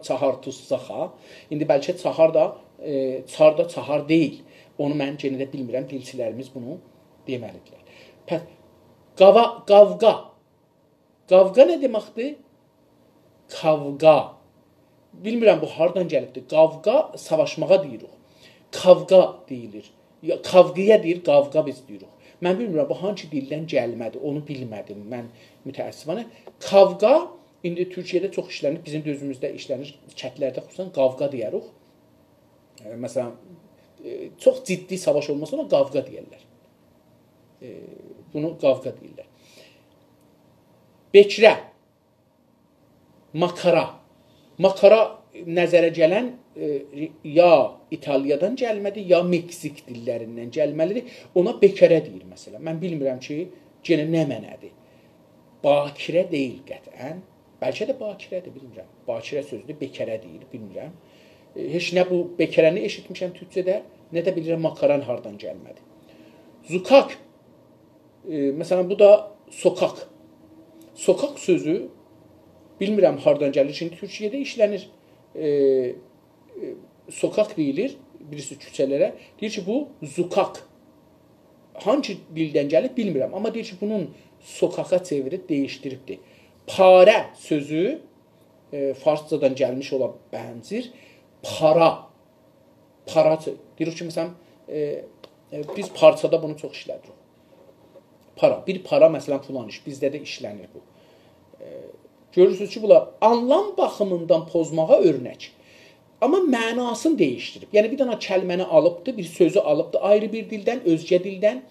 çahar tuzsaxa, indi bəlkə çar da çahar deyil. Onu mən yenə də bilmirəm, dilçilərimiz bunu deməlidirlər. Qavqa. Qavqa nə deməkdir? Kavqa. Bilmirəm bu hardan gəlibdir. Qavqa savaşmağa deyirik. Kavqa deyilir. Kavqıya deyir, qavqa biz deyirik. Mən bilmirəm bu hangi dildən gəlmədi, onu bilmədim. Mən mütəəssifانه. Kavqa indi Türkiyədə çox işlənir, bizim də özümüzdə işlənir. Kətlərdə xüsusən qavqa deyirik. Məsələn, çox ciddi savaş olmasa ona qavqa deyirlər. Bunu qavqa deyirlər. Bekrə. Makara. Makara nəzərə gələn ya İtaliyadan gəlmədi, ya Meksik dillərindən gəlməlidir. Ona bekərə deyir məsələn. Mən bilmirəm ki, yenə nə mənədir. Bakirə deyil qətən. Bəlkə də bakirədir, bilmirəm. Bakirə sözünü bekərə deyir, bilmirəm. Heç nə bu bekərəni eşitmişəm türkçədə, nə də bilirəm makaran hardan gəlmədi. Zukak. Məsələn, bu da sokak. Sokak sözü bilmirəm hardan gəlir. Şimdi Türkiyədə işlənir. Sokak deyilir, birisi küçələrə. Deyir ki, bu zukak. Hangi dildən gəlir bilmirəm. Amma deyir ki, bunun sokaka çevirib dəyişdiribdir. Parə sözü farscadan gəlmiş ola bənzir. Para. Para deyir ki, məsələn, biz parçada bunu çox işlədirik. Para. Bir para məsələn filan iş. Bizdə də işlənir bu. Görürsünüz ki, bunlar anlam baxımından pozmağa örnək. Amma mənasını dəyişdirib. Yəni bir dənə kəlməni alıbdı, bir sözü alıbdı ayrı bir dildən, özgə dildən,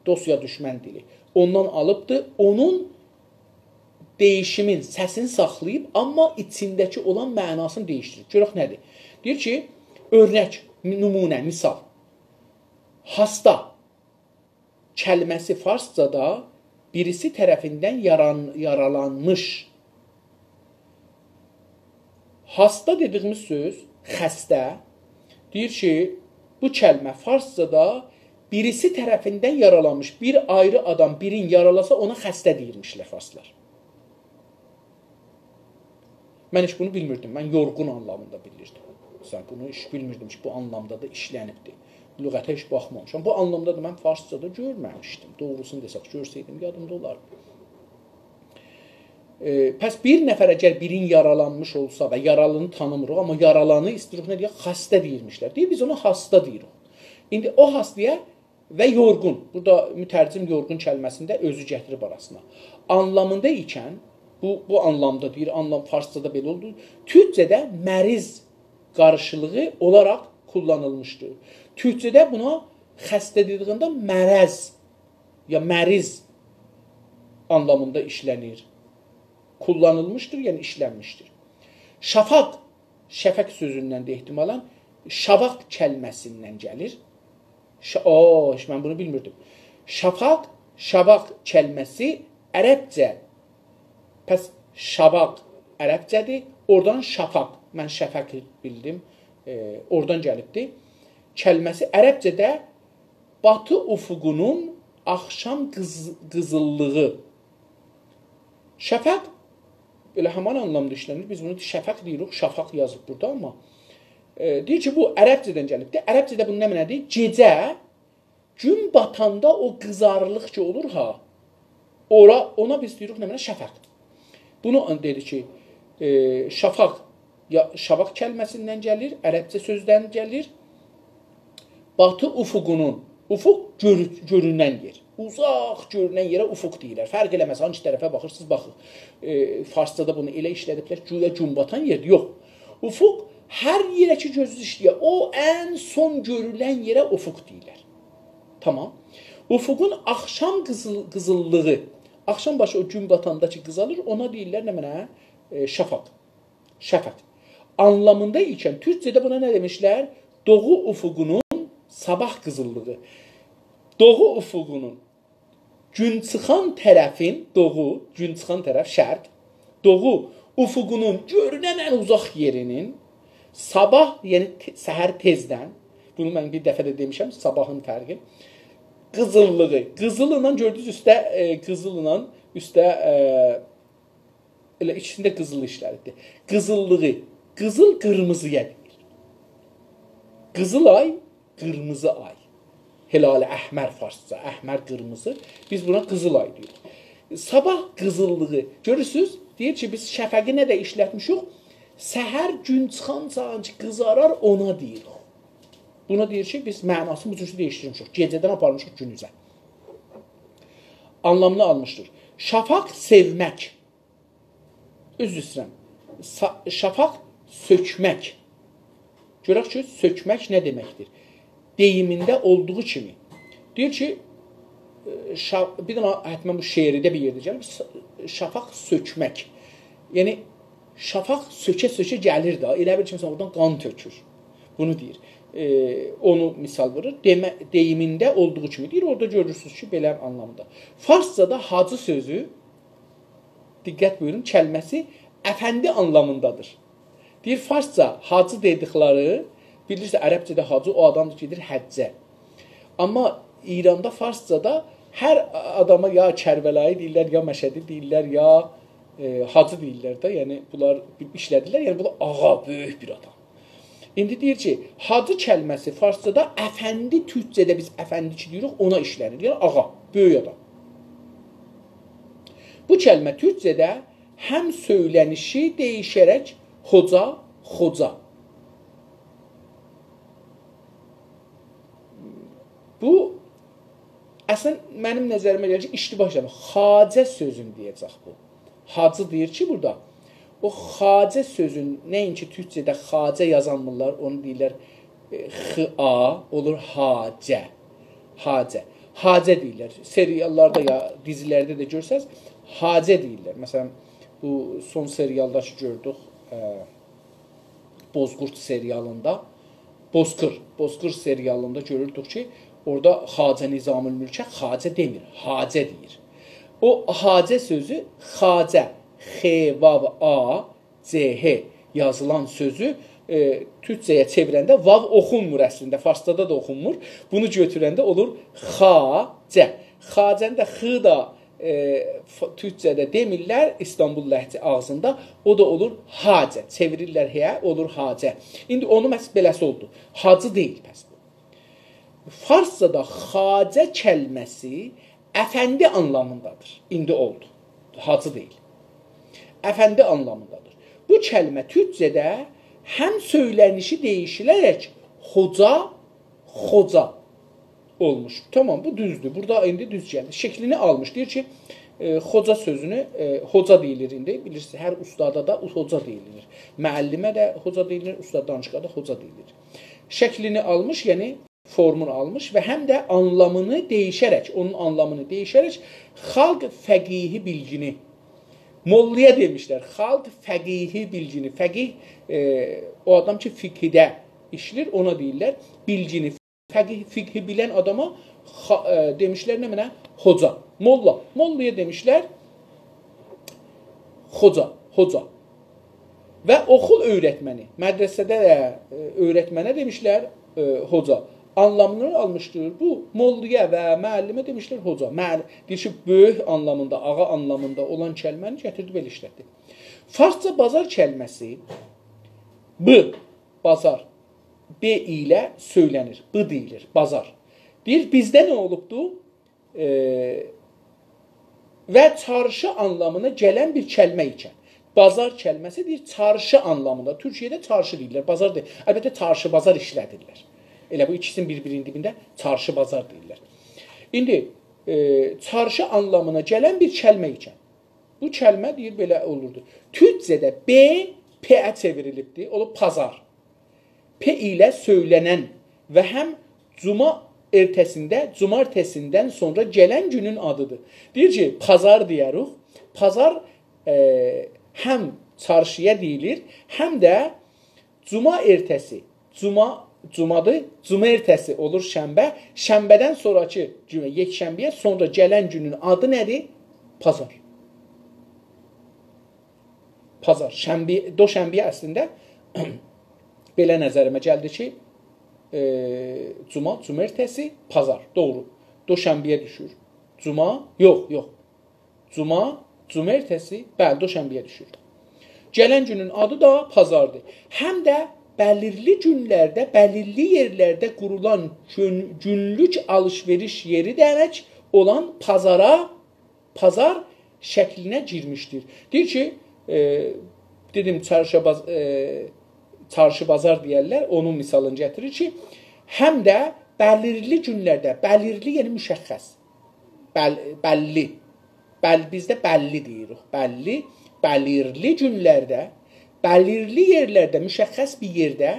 dost ya düşmən dili. Ondan alıbdı, onun değişimin, səsini saxlayıb, amma içindəki olan mənasını dəyişdirib. Görək nədir? Deyir ki, örnək, nümunə, misal. Hasta kəlməsi farscada birisi tərəfindən yaralanmış. Hasta dediyimiz söz, xəstə, deyir ki, bu kəlmə farscada birisi tərəfindən yaralanmış. Bir ayrı adam birini yaralasa ona xəstə deyirmişlər farslar. Mən heç bunu bilmirdim. Mən yorğun anlamında bilirdim. Sən bunu hiç bilmirdim ki, bu anlamda da işlənibdir. Lüğətə heç baxmamışam. Bu anlamda da mən farscada görməmişdim. Doğrusunu desək, görsəydim, yadımda olardı. Pəs bir nəfər əgər birin yaralanmış olsa və yaralını tanımırıq, amma yaralanı istirik nə deyək? Xəstə deyirmişlər. Deyir, biz ona hasta deyirik. İndi o hastaya və yorğun, burada mütərcim yorğun kəlməsində özü gətirib arasına. Anlamında ikən, bu anlamda deyir, anlam farscada belə oldu. Türkcədə məriz qarşılığı olaraq kullanılmışdır. Türkcədə buna xəstə dediyində mərəz ya məriz anlamında işlənir. Kullanılmışdır, yəni işlənmişdir. Şafaq, şəfək sözündən də ehtimalan şavaq kəlməsindən gəlir. Mən bunu bilmirdim. Şafaq, şavaq kəlməsi ərəbcə. Pəs şavaq ərəbcədir, oradan şafaq. Mən şəfək bildim, oradan gəlibdir. Kəlməsi ərəbcədə batı ufuqunun axşam qızıllığı. Şəfaq elə həman anlamda işlənir. Biz bunu şəfaq deyirik, şafaq yazıb burada, amma deyir ki, bu ərəbcədən gəlibdir. Ərəbcədə bunun nə mənədir? Gecə, gün batanda o qızarlıq ki olur ha, ona biz deyirik nə mənə? Şəfaq. Bunu dedi ki, şafaq, ya şafaq kəlməsindən gəlir, ərəbcə sözdən gəlir. Batı ufuqunun, ufuq görünən yer. Uzaq görünən yerə ufuq deyirlər. Fərq eləməz, hangi tərəfə baxırsınız, baxın. Farscada bunu elə işlədiblər, güya gün batan yerdir. Yox. Ufuq hər yerə ki gözünüz işləyir. O ən son görülən yerə ufuq deyirlər. Tamam. Ufuqun axşam qızıllığı, axşam başı o gün batandakı qızalır, ona deyirlər nə mənə? Şafaq. Şəfaq. Anlamında ikən türkcədə buna nə demişlər? Doğu ufuqunun sabah qızıllığı. Doğu ufuqunun gün çıxan tərəfin, gün çıxan tərəf şərq, doğu ufuqunun görünən ən uzaq yerinin sabah, yəni səhər tezdən, bunu mən bir dəfə də demişəm, sabahın fərqi, qızıllığı, qızılla gördünüz üstə, qızılla üstə, elə ikisində qızıl işləridir. Qızıllığı, qızıl qırmızıya deyir. Qızıl ay, qırmızı ay. Helal-i əhmər farsca, əhmər qırmızı. Biz buna qızıl ay deyirik. Sabah qızıllığı, görürsünüz, deyir ki, biz şəfəqi nə də işlətmişik, səhər gün çıxan sancı qızarar ona deyirik. Buna deyir ki, biz mənasını bu cürsü değiştirmişik. Gecədən aparmışıq günüzə. Anlamını almışdır. Şafaq sevmək. Üzr istəyirəm. Şafaq sökmək. Görək ki, sökmək nə deməkdir? Deyimində olduğu kimi. Deyir ki, bir dənə hətmən bu şeiridə bir yerdə gəlir, şafaq sökmək. Yəni, şafaq sökə-sökə gəlir da, elə bir kimsə oradan qan tökür. Bunu deyir. Onu misal verir. Deyimində olduğu kimi deyir. Orada görürsünüz ki, belə anlamda. Farscada hacı sözü, diqqət buyurun, kəlməsi əfəndi anlamındadır. Deyir, farsca hacı dedikləri, bilirsə, ərəbcədə hacı o adamdır ki, gedir həccə. Amma İranda, farscada hər adama ya Kərbəlayı deyirlər, ya Məşədi deyirlər, ya hacı deyirlər də. Yəni, bunlar işlədirlər. Yəni, bunlar ağa, böyük bir adam. İndi deyir ki, hacı kəlməsi farscada əfəndi, türkcədə biz əfəndi ki deyirik, ona işlənir. Yəni, ağa, böyük adam. Bu kəlmə türkcədə həm söylənişi dəyişərək xoca, Bu əslən mənim nəzərimə gəlir ki, iştibah işləmir. Xacə sözün deyəcək bu. Hacı deyir ki, burada o xacə sözün nəinki türkcədə xacə yazanmırlar, onu deyirlər x-a olur hacə. Hacə. Hacə deyirlər. Seriallarda ya dizilərdə də görsəz hacə deyirlər. Məsələn, bu son serialda ki gördük, Bozqurd serialında, Bozqır serialında görürdük ki, orada Xacə Nizamülmülkə xacə demir, hacə deyir. O hacə sözü xacə, x-vav-a-c-h yazılan sözü türkcəyə çevirəndə vav oxunmur əslində, farsçada da oxunmur. Bunu götürəndə olur xacə. Xacəni də x da türkcədə demirlər, İstanbul ləhcə ağzında, o da olur hacə. Çevirirlər həyə, olur hacə. İndi onu məhz beləsi oldu. Hacı deyil pəs bu. Farsçada xacə kəlməsi əfəndi anlamındadır. İndi oldu. Hacı deyil. Əfəndi anlamındadır. Bu kəlmə türkcədə həm söylənişi değişilərək xoca olmuş. Tamam, bu düzdür. Burada indi düz gəldi. Şəklini almış. Deyir ki, xoca sözünü hoca deyilir indi. Bilirsiniz, hər ustada da hoca deyilir. Müəllimə də hoca deyilir, ustad danışıqda da hoca deyilir. Şəklini almış, yəni formunu almış və həm də anlamını dəyişərək, onun anlamını dəyişərək xalq fəqihi bilgini, mollaya demişlər, xalq fəqihi bilgini, fəqih o adam ki fiqhidə işlir, ona deyirlər bilgini, fiqhi bilən adama demişlər nə mənə? Hoca, molla, mollaya demişlər hoca və oxul öyrətməni, mədrəsədə də öyrətmənə demişlər hoca. Anlamını almışdır. Bu mollaya və müəllimə demişlər hoca. Deyir ki, böyük anlamında, ağa anlamında olan kəlməni gətirdi belə işlətdi. Farsça bazar kəlməsi bazar B ilə söylənir. B deyilir, bazar. Deyir, bizdə nə olubdu? Və çarşı anlamına gələn bir kəlmə ikən. Bazar kəlməsi deyir, çarşı anlamında. Türkiyədə çarşı deyirlər, bazar deyir. Əlbəttə, çarşı, bazar işlədirlər. Elə bu ikisinin bir-birinin dibində çarşı bazar deyirlər. İndi çarşı anlamına gələn bir kəlmə ikən. Bu kəlmə deyir belə olurdu. Türkcədə B P-ə çevrilibdir, olub pazar. P ilə söylənən və həm cuma ertəsindən sonra gələn günün adıdır. Deyir ki, pazar deyərik. Pazar həm çarşıya deyilir, həm də cuma ertəsi, cumadır, cuma ertəsi olur şənbə, şənbədən sonraki cümə, yekşənbəyə sonra gələn günün adı nədir? Pazar. Pazar. Doşənbəyə əslində belə nəzərimə gəldi ki, cuma ertəsi, pazar. Doğru. Doşənbəyə düşür. Cuma ertəsi, bəli, doşənbəyə düşür. Gələn günün adı da pazardır. Həm də bəlirli günlərdə, bəlirli yerlərdə qurulan günlük alış-veriş yeri demək olan pazar şəklinə girmişdir. Deyir ki, dedim, çarşı bazar deyərlər, onun misalını gətirir ki, həm də bəlirli günlərdə, bəlirli yəni müşəxxəs, bəlli, bizdə bəlli deyirik, bəlirli günlərdə, bəlirli yerlərdə, müşəxxəs bir yerdə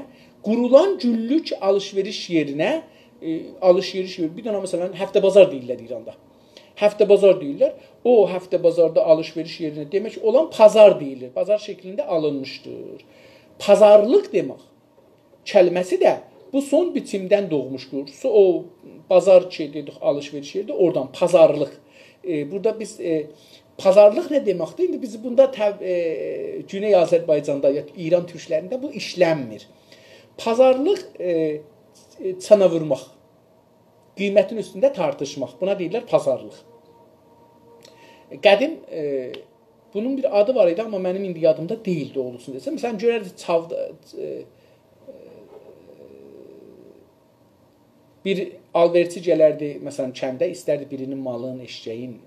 qurulan günlük alış-veriş yerinə, bir dənə məsələn, həftə bazar deyirlər İranda. Həftə bazar deyirlər, o həftə bazarda alış-veriş yerinə demək olan pazar deyilir, pazar şəklində alınmışdır. Pazarlıq demək kəlməsi də bu son biçimdən doğmuşdur. O bazar dedik, alış-veriş yerdə, oradan pazarlıq. Burada biz pazarlıq nə deməkdir? İndi biz bunda Güney Azərbaycanda, İran türklərində bu işlənmir. Pazarlıq çana vurmaq, qiymətin üstündə tartışmaq. Buna deyirlər pazarlıq. Qədim bunun bir adı var idi, amma mənim indi yadımda deyildi olsun desəm. Məsələn, görərdi bir alverçi gələrdi, məsələn, kəndə, istərdi birinin malın, eşeğin,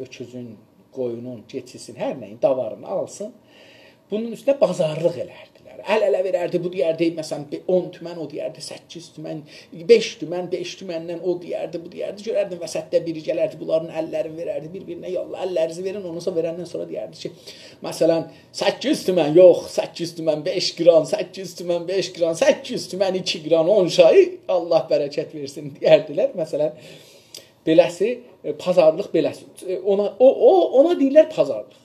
öküzün, qoyunun, keçisin, hər nəyin, davarını alsın. Bunun üstünə bazarlıq elədilər. deyirlər. Əl-ələ verərdi, bu deyərdi, məsələn, 10 tümən, o deyərdi 8 tümən, 5 tümən, 5 tüməndən o deyərdi, bu deyərdi. Görərdin vəsətdə biri gələrdi, bunların əllərini verərdi, bir-birinə yallah əllərinizi verin, ondan sonra verəndən sonra deyərdi ki, məsələn, 8 tümən yox, 8 tümən 5 qran, 8 tümən 5 qran, 8 tümən 2 qran, 10 şayı, Allah bərəkət versin deyərdilər. Məsələn, beləsi, pazarlıq beləsi. Ona deyirlər pazarlıq.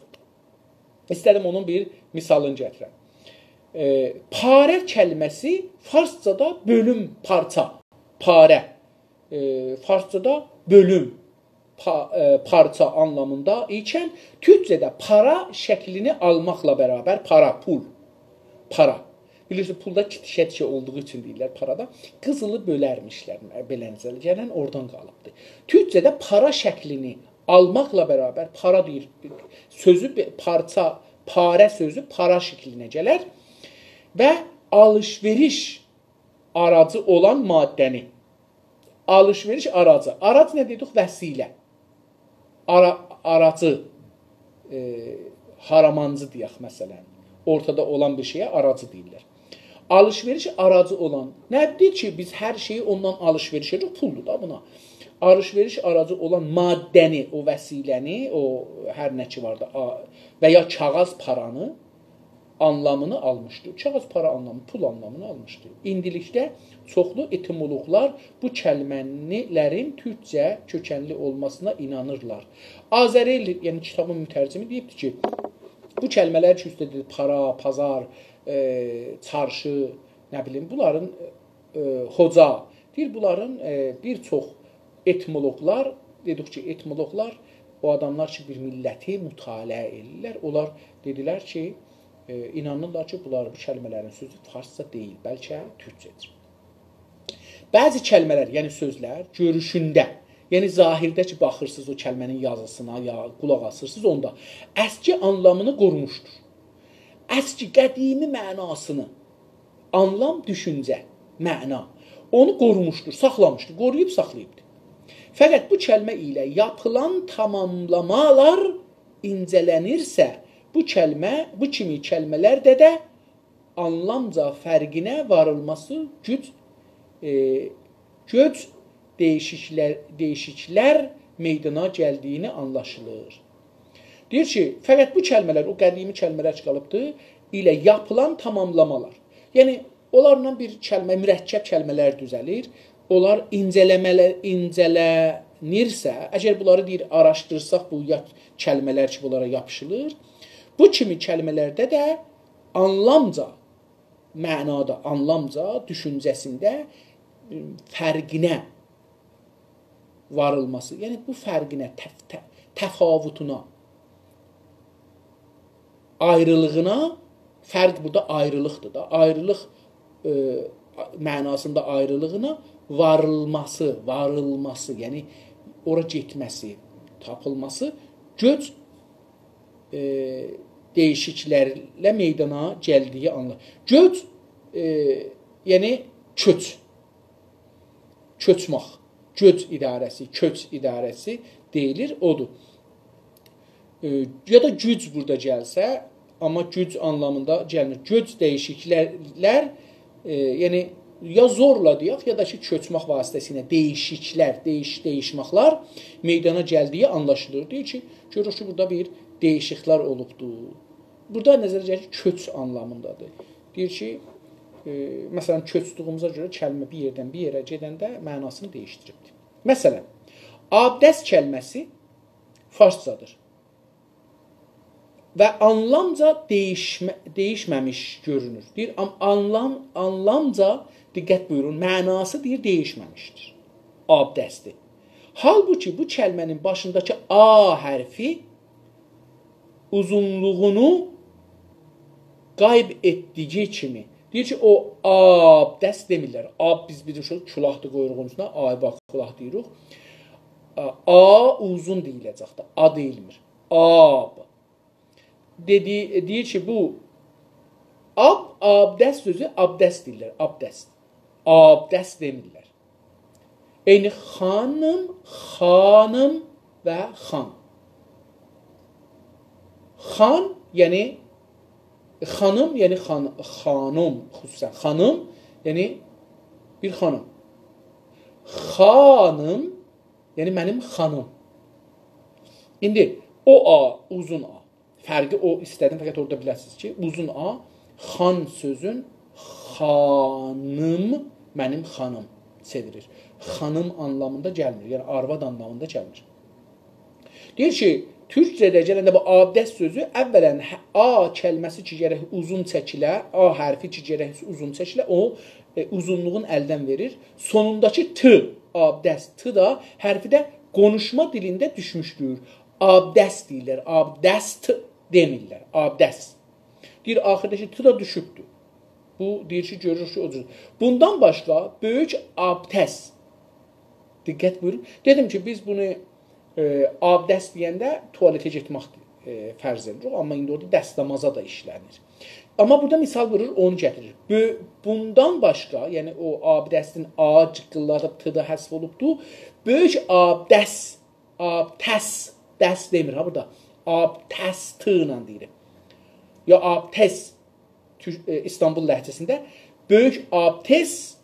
İstədim onun bir misalını gətirəm. Parə kəlməsi farscada bölüm, parça, parə. Farscada bölüm, parça anlamında ikən, türkcədə para şəklini almaqla bərabər para, pul, para. Bilirsiniz, pulda kitişə olduğu üçün deyirlər parada. Qızılı bölərmişlər, belənizəli gələn oradan qalıbdır. Türkcədə para şəklini almaqla bərabər para deyir. Sözü parça, parə sözü para şəklinə gələr və alış-veriş aracı olan maddəni. Alış-veriş aracı. Arac nə dedik? Vəsilə. Aracı, haramancı deyək məsələn. Ortada olan bir şeyə aracı deyirlər. Alış-veriş aracı olan nədir ki, biz hər şeyi ondan alış-veriş edirik, puldur da buna. Alış-veriş aracı olan maddəni, o vəsiləni, o hər nə ki var da və ya kağız paranı anlamını almışdır. Kağız para anlamı, pul anlamını almışdır. İndilikdə çoxlu etimoloqlar bu kəlmələrin türkcə kökənli olmasına inanırlar. Azəril, yəni kitabın mütərcimi deyibdir ki, bu kəlmələr ki, üstədir para, pazar, çarşı, nə bilim, bunların xoca, deyir, bunların bir çox etimoloqlar, dedik ki, etimoloqlar o adamlar ki, bir milləti mütaliə edirlər. Onlar dedilər ki, inanırlar ki, bu kəlmələrin sözü farsça deyil, bəlkə türkcədir. Bəzi kəlmələr, yəni sözlər, görüşündə, yəni zahirdə ki, baxırsınız o kəlmənin yazısına, ya qulaq asırsınız onda, əski anlamını qorumuşdur. Əski qədimi mənasını, anlam, düşüncə, məna, onu qorumuşdur, saxlamışdır, qoruyub saxlayıbdır. Fəqət bu kəlmə ilə yapılan tamamlamalar incələnirsə, bu kimi kəlmələrdə də anlamca fərqinə varılması güc değişiklər meydana gəldiyini anlaşılır. Deyir ki, fəqət bu kəlmələr, o qədimi kəlmələr qalıbdır, ilə yapılan tamamlamalar. Yəni, onlarla bir kəlmə, mürəkkəb kəlmələr düzəlir. Onlar incələnirsə, əgər bunları deyir, araşdırsaq, bu kəlmələr ki, bunlara yapışılır, bu kimi kəlmələrdə də anlamca, mənada, anlamca, düşüncəsində fərqinə varılması, yəni bu fərqinə, təfavutuna, ayrılığına, fərq burada ayrılıqdır da, ayrılıq mənasında ayrılığına varılması, yəni ora getməsi, tapılması, göc değişiklərlə meydana gəldiyi anlar. Göc, yəni köçmaq, köç idarəsi deyilir, odur. Ya da güc burada gəlsə, amma güc anlamında gəlmir. Göc değişiklər, yəni ya zorla deyək, ya da ki, köçmək vasitəsilə değişməklər meydana gəldiyi anlaşılır. Deyir ki, görürük ki, burada bir değişiklər olubdur. Burada nəzərə gəlir ki, köç anlamındadır. Deyir ki, məsələn, köçdüyümüzə görə kəlmə bir yerdən bir yerə gedəndə mənasını dəyişdiribdir. Məsələn, abdəst kəlməsi farscadır və anlamca dəyişməmiş görünür. Deyir, anlamca, diqqət buyurun, mənası deyir, dəyişməmişdir. Abdəsti. Halbuki bu kəlmənin başındakı A hərfi uzunluğunu qayb etdiyi kimi, deyir ki, o abdəst demirlər. Ab biz bilirsiniz, külahdır qoyuruq onun üstünə, A bax, külah deyirik. A uzun deyiləcək də, A deyilmir. Ab. Deyir ki, bu abdəst sözü abdəst deyirlər, abdəst. Abdəst demirlər. Eyni xanım və xan. Xan, yəni Xanım, yəni xanım, xüsusən xanım, yəni bir xanım. Xanım, yəni mənim xanım. İndi o A, uzun A. Fərqi o istədim, fəqət orada biləsiniz ki, uzun A, xan sözün xanım, mənim xanım çevirir. Xanım anlamında gəlmir, yəni arvad anlamında gəlmir. Deyir ki, Türkcədə gələndə bu abdəst sözü əvvələn A kəlməsi ki, gərək uzun çəkilə, A hərfi ki, gərək uzun çəkilə, o uzunluğun əldən verir. Sonundakı T, abdəst, T da hərfi də konuşma dilində düşmüşdür. Abdəst deyirlər, abdəst demirlər, abdəst. Deyir, axırdakı T da düşübdür. Bu, deyir ki, görür ki, odur. Bundan başqa, böyük abdəst. Diqqət buyurun. Dedim ki, biz bunu abdəst deyəndə tualetə getmək fərz edilir. Amma indi orada dəstəmaza da işlənir. Amma burada misal vurur, onu gətirir. Bundan başqa, yəni o abdəstin A cıqqılladıb, T-da həsf olubdur. Böyük abdəst, abdəst, dəst demir ha burada. Abdəst ilə deyir. Ya abdəst, İstanbul ləhcəsində böyük abdəst,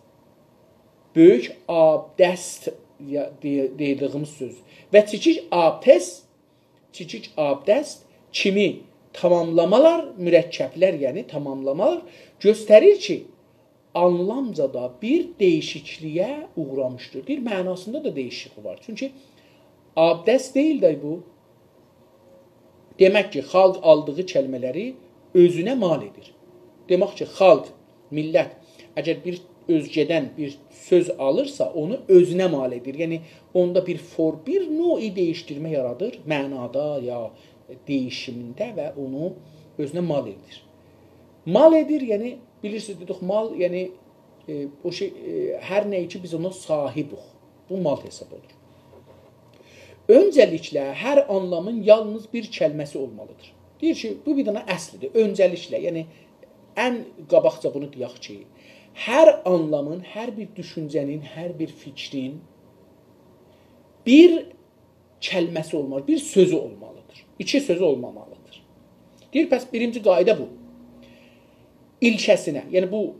böyük abdəst deyildiyimiz söz. Və kiçik abdəst kimi tamamlamalar, mürəkkəblər, yəni tamamlamalar göstərir ki, anlamcada bir dəyişikliyə uğramışdır. Bir mənasında da dəyişiklik var. Çünki abdəst deyil də bu. Demək ki, xalq aldığı kəlmələri özünə mal edir. Demək ki, xalq, millət, əgər bir özgədən bir söz alırsa, onu özünə mal edir. Yəni, onda bir növ dəyişdirmə yaradır, mənada ya deyişimində və onu özünə mal edir. Mal edir, yəni, bilirsiniz, dedik, mal, yəni, o şey, hər nəyi ki, biz ona sahibuq. Bu mal hesab olur. Öncəliklə, hər anlamın yalnız bir kəlməsi olmalıdır. Deyir ki, bu bir dana əslidir, öncəliklə, yəni, ən qabaqca bunu deyək ki, hər anlamın, hər bir düşüncənin, hər bir fikrin bir kəlməsi olmalıdır, bir sözü olmalıdır. İki sözü olmamalıdır. Deyir, bəs birinci qayda bu. İlkəsinə, yəni bu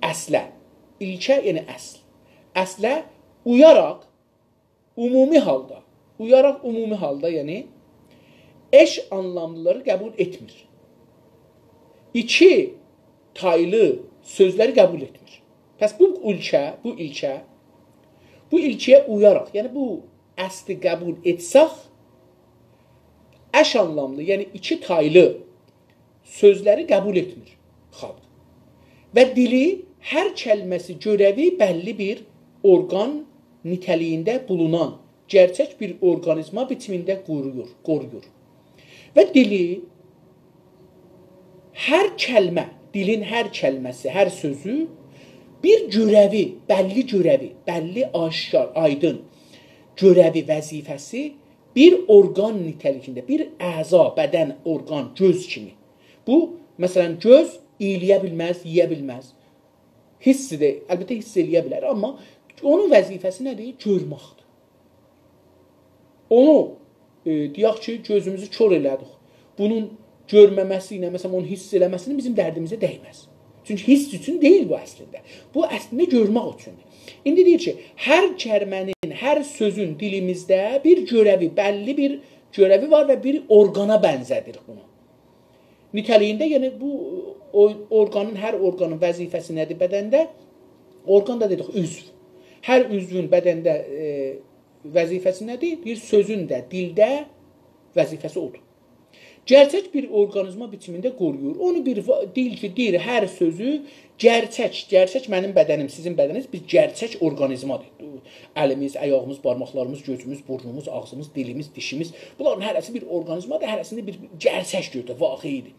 əslə, ilkə, yəni əsl. Əslə uyaraq, umumi halda, yəni eş anlamlıları qəbul etmir. İki taylı sözləri qəbul etmir. Pəs bu ilkəyə uyaraq, yəni bu əsli qəbul etsək, əş anlamlı, yəni iki taylı sözləri qəbul etmir xalq. Və dili hər kəlməsi görəvi bəlli bir orqan nitəliyində bulunan gerçək bir orqanizma biçimində qoruyur. Və dili hər kəlmə, dilin hər kəlməsi, hər sözü bir görəvi, bəlli aşkar, aydın görəvi, vəzifəsi bir orqan nitəlikində, bir əza, bədən, orqan, göz kimi. Bu, məsələn, göz iyləyə bilməz, yeyə bilməz. Hissidir, əlbəttə hiss eləyə bilər, amma onun vəzifəsi nədir? Görməkdir. Onu, deyək ki, gözümüzü kör elədik. Bunun görməməsi ilə, məsələn, onun hiss eləməsinin bizim dərdimizə dəyməz. Çünki hiss üçün deyil bu əslində. Bu əslində görmək üçündür. İndi deyir ki, hər kəlmənin, hər sözün dilimizdə bir görəvi, bəlli bir görəvi var və bir orqana bənzədir bunu. Nitəliyində, yəni bu orqanın, hər orqanın vəzifəsi nədir bədəndə? Orqan da dedik, üzv. Hər üzvün bədəndə vəzifəsi nədir? Bir sözün də, dildə vəzifəsi odur. Gerçək bir orqanizma biçimində qoruyur. Onu bir dil ki, deyir, hər sözü gerçək mənim bədənim, sizin bədəniniz bir gerçək orqanizmadır. Əlimiz, ayağımız, barmaqlarımız, gözümüz, burnumuz, ağzımız, dilimiz, dişimiz, bunların hərəsi bir orqanizmadır, hərəsində bir gerçək gördür, vaqiidir.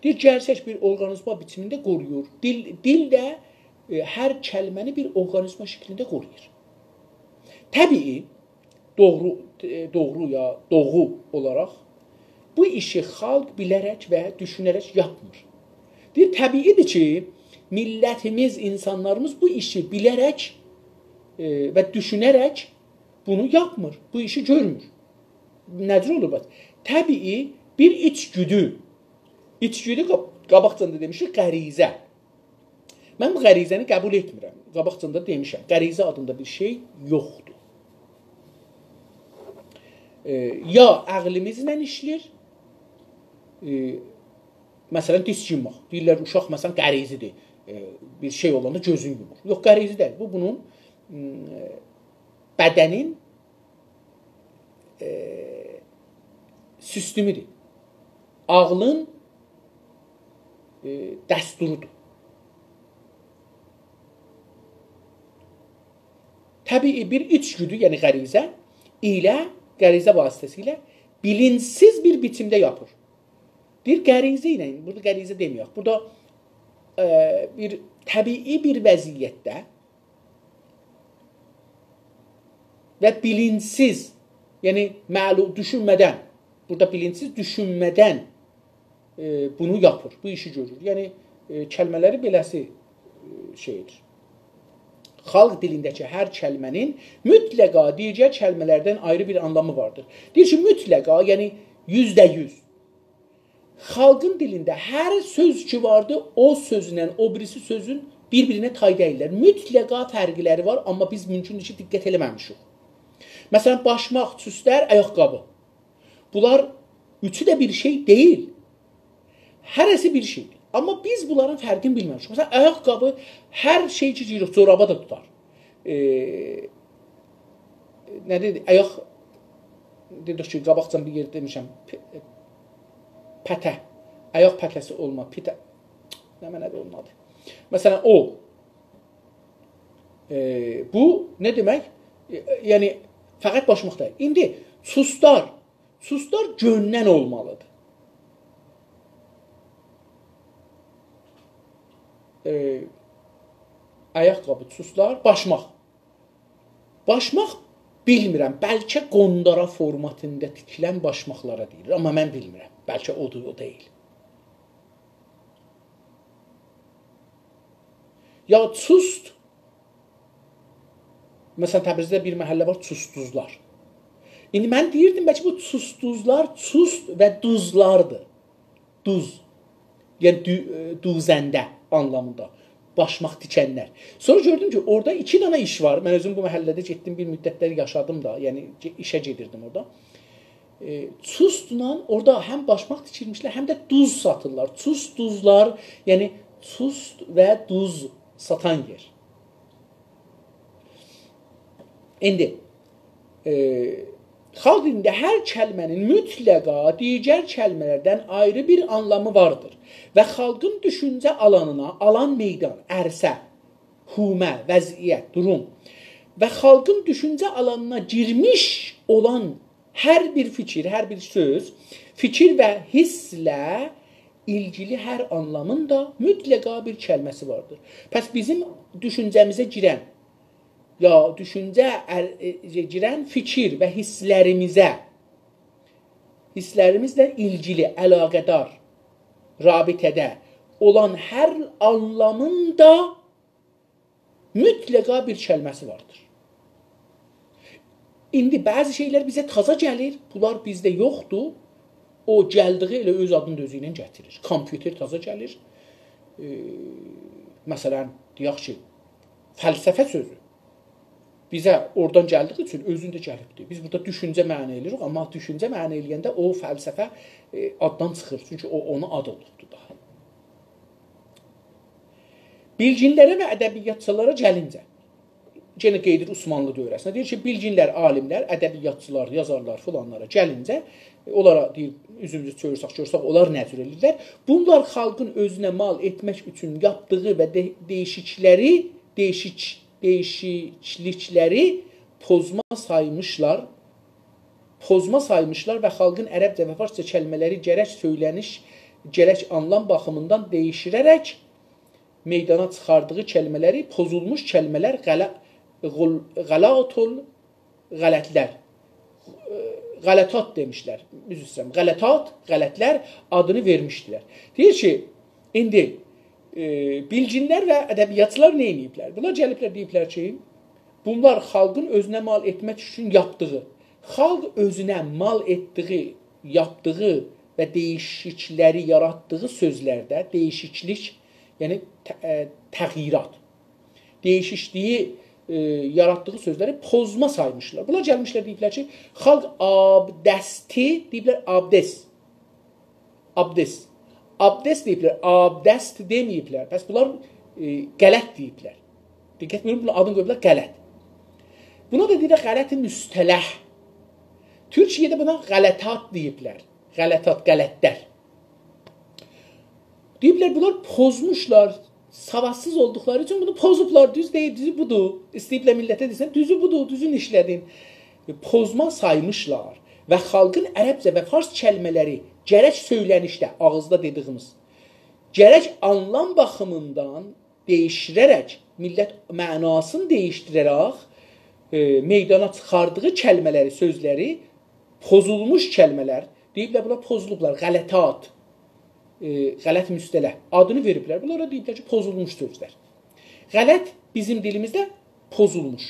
Deyir, gerçək bir orqanizma biçimində qoruyur. Dil də hər kəlməni bir orqanizma şəklində qoruyur. Təbii, doğru olaraq bu işi xalq bilərək və düşünərək yapmır. Deyir, təbiidir ki, millətimiz, insanlarımız bu işi bilərək və düşünərək bunu yapmır, bu işi görmür. Necə olur? Təbii bir içgüdü, İçgüdü qabaqcanda demişik qərizə. Mən bu qərizəni qəbul etmirəm. Qabaqcanda demişəm. Qərizə adında bir şey yoxdur. Ya əqlimizlə işləyir. Məsələn, diz yummaq. Deyirlər, uşaq məsələn qərizidir. Bir şey olanda gözün yumur. Yox, qərizi deyil. Bu, bunun bədənin sistemidir. Ağlın dəsturudur. Təbii bir içgüdü, yəni qərizə ilə, qərizə vasitəsilə bilinçsiz bir biçimdə yapır. Bir qərizə ilə, burada qərizə deməyək, burada bir təbii bir vəziyyətdə və bilinçsiz, yəni düşünmədən, burada bilinçsiz düşünmədən bunu yapır, bu işi görür. Yəni, kəlmələri beləsi şeydir. Xalq dilindəki hər kəlmənin mütləqa digər kəlmələrdən ayrı bir anlamı vardır. Deyir ki, mütləqa, yəni %100. Xalqın dilində hər söz ki vardır, o sözlə o birisi sözün bir-birinə tay deyirlər. Mütləqa fərqləri var, amma biz mümkündür ki, diqqət eləməmişik. Məsələn, başmaq, süslər, ayaqqabı. Bunlar üçü də bir şey deyil. Hərəsi bir şeydir. Amma biz bunların fərqini bilməmişik. Məsələn, ayaqqabı hər şey ki, coraba da tutar. Nə dedik? Dedik ki, qabaqcan bir yer demişəm, pətə. Ayaq pətəsi olma. Pitə. Nə mənədir onun adı? Məsələn, o. Bu, nə demək? Yəni, fəqət başmaq deyil. İndi, suslar göndən olmalıdır. Ayaqqabı, suslar, başmaq. Başmaq bilmirəm, bəlkə qondara formatında tikilən başmaqlara deyilir, amma mən bilmirəm. Bəlkə odur, o deyil. Ya çust, məsələn, Təbrizdə bir məhəllə var, çustuzlar. İndi mən deyirdim, bəlkə bu çustuzlar, çust və duzlardır. Duz, yəni duzəndə anlamında. Başmaq tikənlər. Sonra gördüm ki, orada 2 dana iş var. Mən özüm bu məhəllədə getdim, bir müddətlər yaşadım da, yəni işə gedirdim orada. Çustla orada həm başmaq tikilmişlər, həm də duz satırlar. Çust, duzlar, yəni çust və duz satan yer. İndi, xalq dilində hər kəlmənin mütləqa digər kəlmələrdən ayrı bir anlamı vardır. Və xalqın düşüncə alanına, alan meydan, ərsə, humə, vəziyyət, durum və xalqın düşüncə alanına girmiş olan hər bir fikir, hər bir söz, fikir və hisslə ilgili hər anlamın da mütləqa bir kəlməsi vardır. Pəs bizim düşüncəmizə girən, ya girən fikir və hisslərimizlə ilgili, əlaqədar, rabitədə olan hər anlamın da mütləqa bir kəlməsi vardır. İndi bəzi şeylər bizə taza gəlir, bunlar bizdə yoxdur. O gəldiyi elə öz adını özü ilə gətirir. Kompüter taza gəlir. Məsələn, deyək ki, fəlsəfə sözü bizə oradan gəldiyi üçün özündə gəlibdir. Biz burada düşüncə mənə eləyirik, amma düşüncə mənə eləyəndə o fəlsəfə addan çıxır. Çünki o ona ad olubdur daha. Bilginlərə və ədəbiyyatçılara gəlincə, yenə qeydir Osmanlı dövrəsində, deyir ki, bilginlər, alimlər, ədəbiyyatçılar, yazarlar filanlara gəlincə, onlara deyir, üzümüzü çövürsək, onlar nə cür edirlər? Bunlar xalqın özünə mal etmək üçün yapdığı və dəyişiklikləri pozma saymışlar və xalqın ərəbcə və farsça kəlmələri gərək söyləniş, gərək anlam baxımından değişirərək meydana çıxardığı kəlmələri pozulmuş kəlmələr qələtat demişlər. Üzr istəyirəm, qələtlər adını vermişdilər. Deyir ki, indi bilginlər və ədəbiyyatçılar nə ediblər? Bunlar gəliblər deyiblər ki, bunlar xalqın özünə mal etmək üçün yapdığı, xalq özünə mal etdiyi, yapdığı və değişiklikləri yaratdığı sözlərdə değişiklik, yəni təğyirat, değişikliyi yaratdığı sözləri pozma saymışlar. Bunlar gəlmişlər deyiblər ki, xalq abdəsti deyiblər abdəst. Abdəst. Abdəst deyiblər, abdəst deməyiblər. Bəs bunlar qələt deyiblər. Diqqət buyurun, bunun adını qoyublar qələt. Buna da deyirlər qələti müstələh. Türkiyədə buna qələtat deyiblər. Qələtat, qələtlər. Deyiblər, bunlar pozmuşlar, savadsız olduqları üçün bunu pozublar. Düz deyil, düzü budur. İstəyiblər millətə desən, düzü budur, düzün işlədin. Pozma saymışlar və xalqın ərəbcə və fars kəlmələri gərək söylənişdə, ağızda dediyimiz, gərək anlam baxımından değişdirərək, millət mənasını değişdirərək meydana çıxardığı kəlmələri, sözləri, pozulmuş kəlmələr, deyiblər, bunlar pozulublar, qələtat, qələt müstələ adını veriblər. Bunlara deyiblər ki, pozulmuş sözlər. Qələt bizim dilimizdə pozulmuş,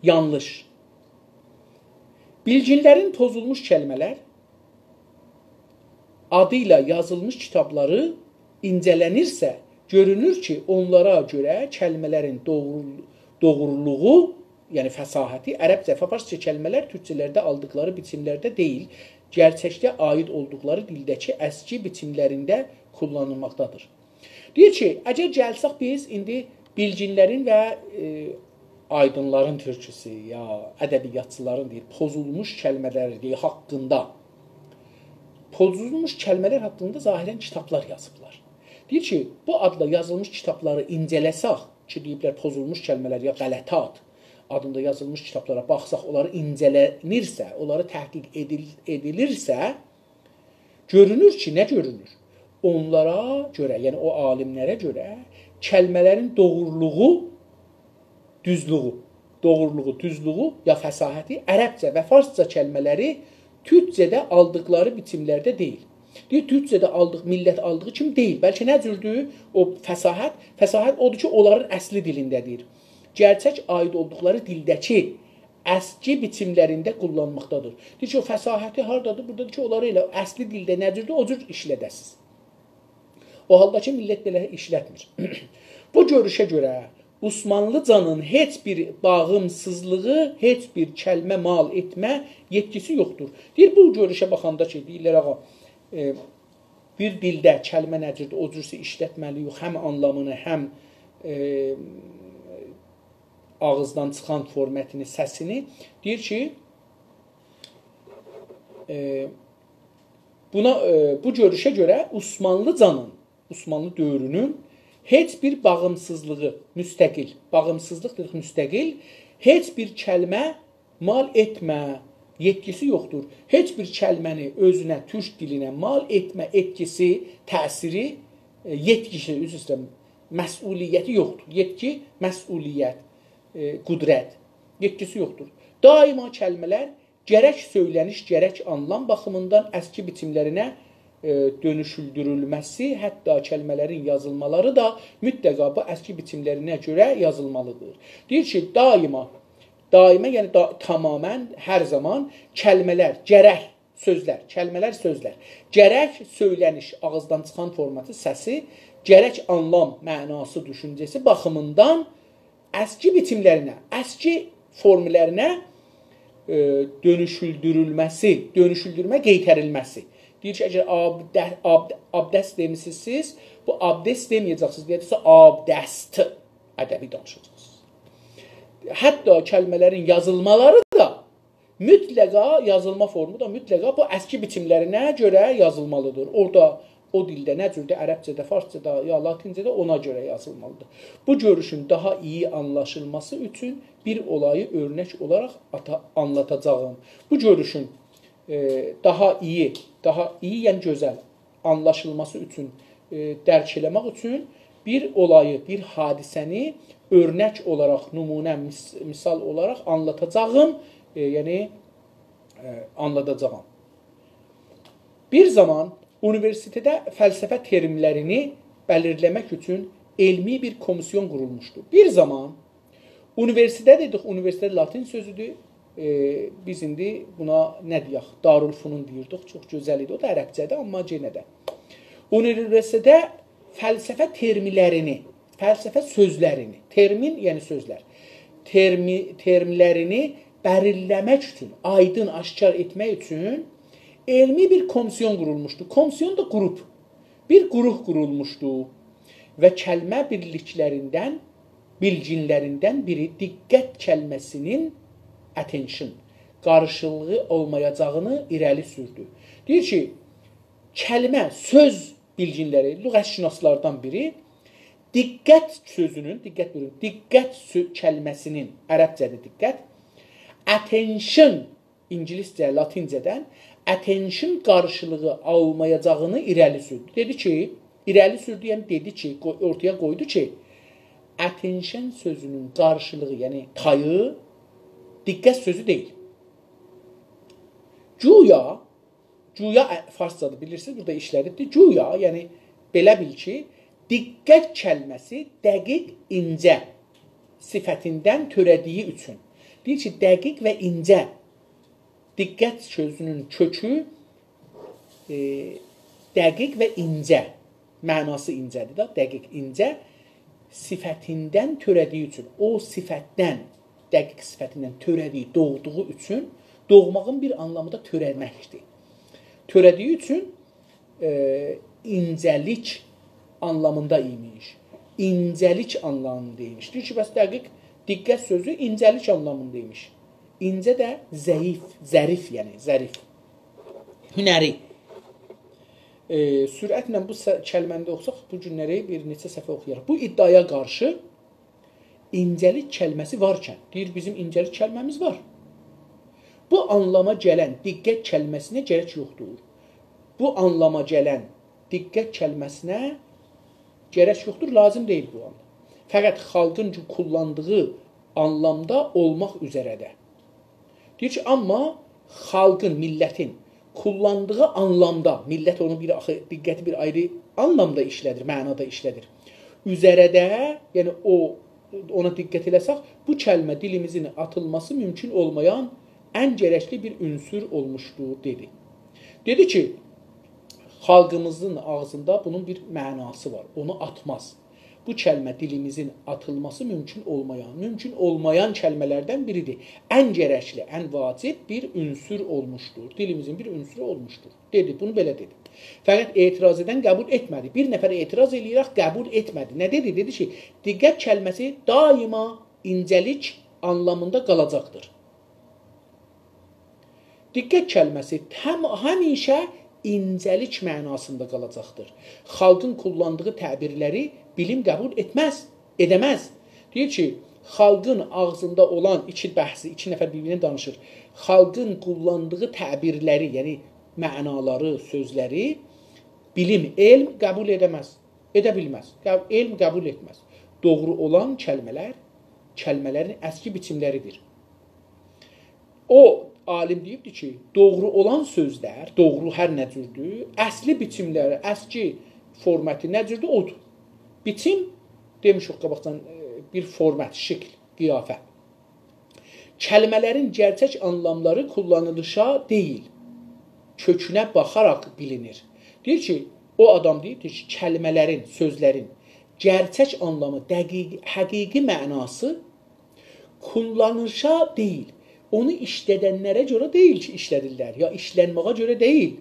yanlış. Bilginlərin pozulmuş kəlmələr adıyla yazılmış kitabları incələnirsə, görünür ki, onlara görə kəlmələrin doğruluğu, yəni fəsahəti, ərəbcə və farsça kəlmələr türkçələrdə aldıqları biçimlərdə deyil, gerçəkdə aid olduqları dildəki əski biçimlərində kullanılmaqdadır. Deyir ki, əgər gəlsək biz indi bilginlərin və aydınların türküsü, ya ədəbiyyatçıların deyir, pozulmuş kəlmələri deyir, haqqında, pozulmuş kəlmələr haqqında zahirən kitablar yazıblar. Deyir ki, bu adla yazılmış kitabları incələsək, ki, deyiblər, pozulmuş kəlmələr ya qələtat adında yazılmış kitablara baxsaq, onları incələnirsə, onları təhqiq edilirsə, görünür ki, nə görünür? Onlara görə, yəni o alimlərə görə kəlmələrin doğruluğu, düzluğu ya fəsahəti ərəbcə və farsca kəlmələri türkcədə aldıqları biçimlərdə deyil. Deyir, türkcədə millət aldığı kimi deyil. Bəlkə nə cürdür o fəsahət? Fəsahət odur ki, onların əsli dilindədir. Gerçək aid olduqları dildəki əski biçimlərində kullanmaqdadır. Deyir ki, o fəsahəti haradadır? Buradadır ki, onları elə əsli dildə nə cürdür? O cür işlədəsiz. O halda ki, millət belə işlətmir. Bu görüşə görə Osmanlıcanın heç bir bağımsızlığı, heç bir kəlmə mal etmə yetkisi yoxdur. Deyir, bu görüşə baxanda ki, deyirlər, ağa, bir dildə kəlmə nəcirdir, o cürsə işlətməliyik, həm anlamını, həm ağızdan çıxan formətini, səsini. Deyir ki, bu görüşə görə Osmanlıcanın, Osmanlı dövrünün heç bir bağımsızlığı, müstəqil, bağımsızlıq dedik, müstəqil, heç bir kəlmə mal etmə yetkisi yoxdur. Heç bir kəlməni özünə, türk dilinə mal etmə etkisi, təsiri, yetkisi, üzr istəyirəm, məsuliyyəti yoxdur. Yetki, məsuliyyət, qudrət, yetkisi yoxdur. Daima kəlmələr gərək söyləniş, gərək anlam baxımından əski biçimlərinə dönüşüldürülməsi, hətta kəlmələrin yazılmaları da mütləqa bu əski biçimlərinə görə yazılmalıdır. Deyir ki, daima, yəni tamamən, hər zaman kəlmələr, gərək, sözlər, kəlmələr, sözlər, gərək söyləniş, ağızdan çıxan formatı, səsi, gərək anlam, mənası, düşüncəsi baxımından əski biçimlərinə, əski formlərinə dönüşüldürmə, qeytərilməsi. Deyir ki, əgər abdəst demişsiniz siz, bu abdəst deməyəcəksiniz, deyəcəksiniz, abdəst ədəbi danışacaqsınız. Hətta kəlmələrin yazılmaları da mütləqa, yazılma formu da mütləqa bu əski biçimlərinə görə yazılmalıdır. Orada o dildə nə cürdə, ərəbcədə, farscədə, ya latincədə ona görə yazılmalıdır. Bu görüşün daha iyi anlaşılması üçün bir olayı örnək olaraq anlatacağım. Bu görüşün daha iyi, yəni gözəl anlaşılması üçün, dərk eləmək üçün bir olayı, bir hadisəni örnək olaraq, nümunə, misal olaraq anlatacağım, yəni anlatacağım. Bir zaman universitetdə fəlsəfə terimlərini bəlirləmək üçün elmi bir komisyon qurulmuşdu. Bir zaman universitet dedik, universitet latin sözüdür, biz indi buna nə deyək? Darülfunun deyirdik. Çox gözəl idi. O da ərəbcədir, amma yenə də. Universitetdə fəlsəfə terminlərini, fəlsəfə sözlərini, termin yəni sözlər, terminlərini bərilləmək üçün, aydın, aşkar etmək üçün elmi bir komisyon qurulmuşdu. Komisyon da qrup. Bir qrup qurulmuşdu və kəlmə bilginlərindən biri diqqət kəlməsinin attention, qarşılığı olmayacağını irəli sürdü. Deyir ki, kəlmə, söz bilginləri, lüğətşünaslardan biri diqqət sözünün, diqqət kəlməsinin, ərəbcədə diqqət, attention, ingiliscə, latincədən, attention qarşılığı almayacağını irəli sürdü. Dedi ki, irəli sürdü, yəni dedi ki, ortaya qoydu ki, attention sözünün qarşılığı, yəni tayı, diqqət sözü deyil. Güya farscadır, bilirsiniz, burada işlədibdir. Güya, yəni belə bil ki, diqqət kəlməsi dəqiq, incə sifətindən törədiyi üçün. Deyir ki, dəqiq və incə. Diqqət sözünün kökü dəqiq və incə. Mənası incədir da, dəqiq, incə sifətindən törədiyi üçün. O sifətdən, dəqiq sifətindən törədiyi, doğduğu üçün, doğmağın bir anlamı da törəməkdir. Törədiyi üçün incəlik anlamında imiş. İncəlik anlamında imiş. Deyir ki, bəs dəqiq diqqət sözü incəlik anlamında imiş. İncə də zəif, zərif, yəni zərif. Hünəri. Sürətlə bu kəlməndə oxusaq, bu günləri bir neçə səfə oxuyarıq. Bu iddiaya qarşı incəlik kəlməsi varkən, deyir, bizim incəlik kəlməmiz var. Bu anlama gələn diqqət kəlməsinə gərək yoxdur. Bu anlama gələn diqqət kəlməsinə gərək yoxdur, lazım deyil bu anlam. Fəqət xalqın kullandığı anlamda olmaq üzərədə. Deyir ki, amma xalqın, millətin kullandığı anlamda, millət onu diqqəti bir ayrı anlamda işlədir, mənada işlədir. Üzərədə, yəni ona diqqət eləsək, bu kəlmə dilimizin atılması mümkün olmayan ən gərəkli bir ünsür olmuşdur, dedi. Dedi ki, xalqımızın ağzında bunun bir mənası var, onu atmaz. Bu kəlmə dilimizin atılması mümkün olmayan kəlmələrdən biridir. Ən gərəkli, ən vacib bir ünsür olmuşdur. Dilimizin bir ünsürü olmuşdur. Dedi, bunu belə dedi. Fəqət etiraz edən qəbul etmədi. Bir nəfər etiraz eləyərək qəbul etmədi. Nə dedi? Dedi ki, diqqət kəlməsi daima incəlik anlamında qalacaqdır. Diqqət kəlməsi həmişə incəlik mənasında qalacaqdır. Xalqın kullandığı təbirləri bilim qəbul edəməz. Deyir ki, xalqın ağzında olan iki nəfər bir-birinə danışır. Xalqın kullandığı təbirləri, yəni mənaları, sözləri bilim, elm qəbul edəməz, edə bilməz. Elm qəbul etməz. Doğru olan kəlmələrin əski biçimləridir. O alim deyibdir ki, doğru olan sözlər, doğru hər nə cürdür, əsli biçimləri, əski formatı nə cürdür, odur. Biçim, demişik qabaqdan bir format, şəkil, qiyafə. Kəlmələrin gerçək anlamları kullanılışa deyil, kökünə baxaraq bilinir. Deyir ki, o adam deyir ki, kəlmələrin, sözlərin gerçək anlamı, həqiqi mənası kullanılışa deyil. Onu işlədənlərə görə deyil ki, işlədirlər, ya işlənməyə görə deyil.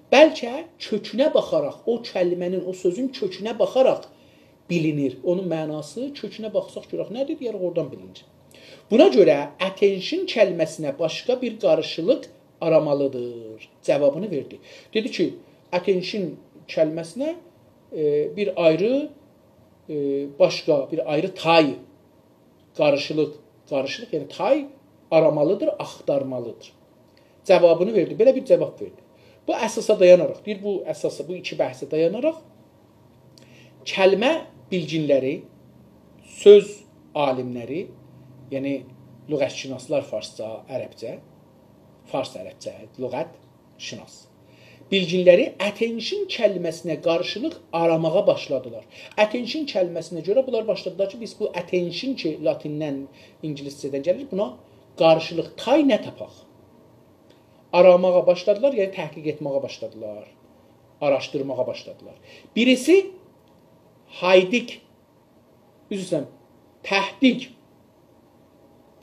Bəlkə kökünə baxaraq, o kəlmənin, o sözün kökünə baxaraq bilinir. Onun mənası kökünə baxsaq görək, nədir deyərək oradan bilinir. Buna görə attention kəlməsinə başqa bir qarşılıq aramalıdır. Cavabını verdi. Dedi ki, attention kəlməsinə bir ayrı, başqa, bir ayrı tay, qarşılıq, yəni tay aramalıdır, axtarmalıdır. Cavabını verdi. Belə bir cavab verdi. Bu əsasa dayanaraq, deyir, bu iki bəhsə dayanaraq kəlmə bilginləri, söz alimləri, yəni lüğətşünaslar farsca, ərəbcə, fars-ərəbcə, lüğətşünas. Bilginləri attention kəlməsinə qarşılıq aramağa başladılar. Attention kəlməsinə görə bunlar başladılar ki, biz bu attention ki, latindən, ingiliscədən gəlir, buna qarşılıq tay nə tapaq? Aramağa başladılar, yəni təhqiq etməyə başladılar. Araşdırmağa başladılar. Birisi haydik, üzrsən, təhdik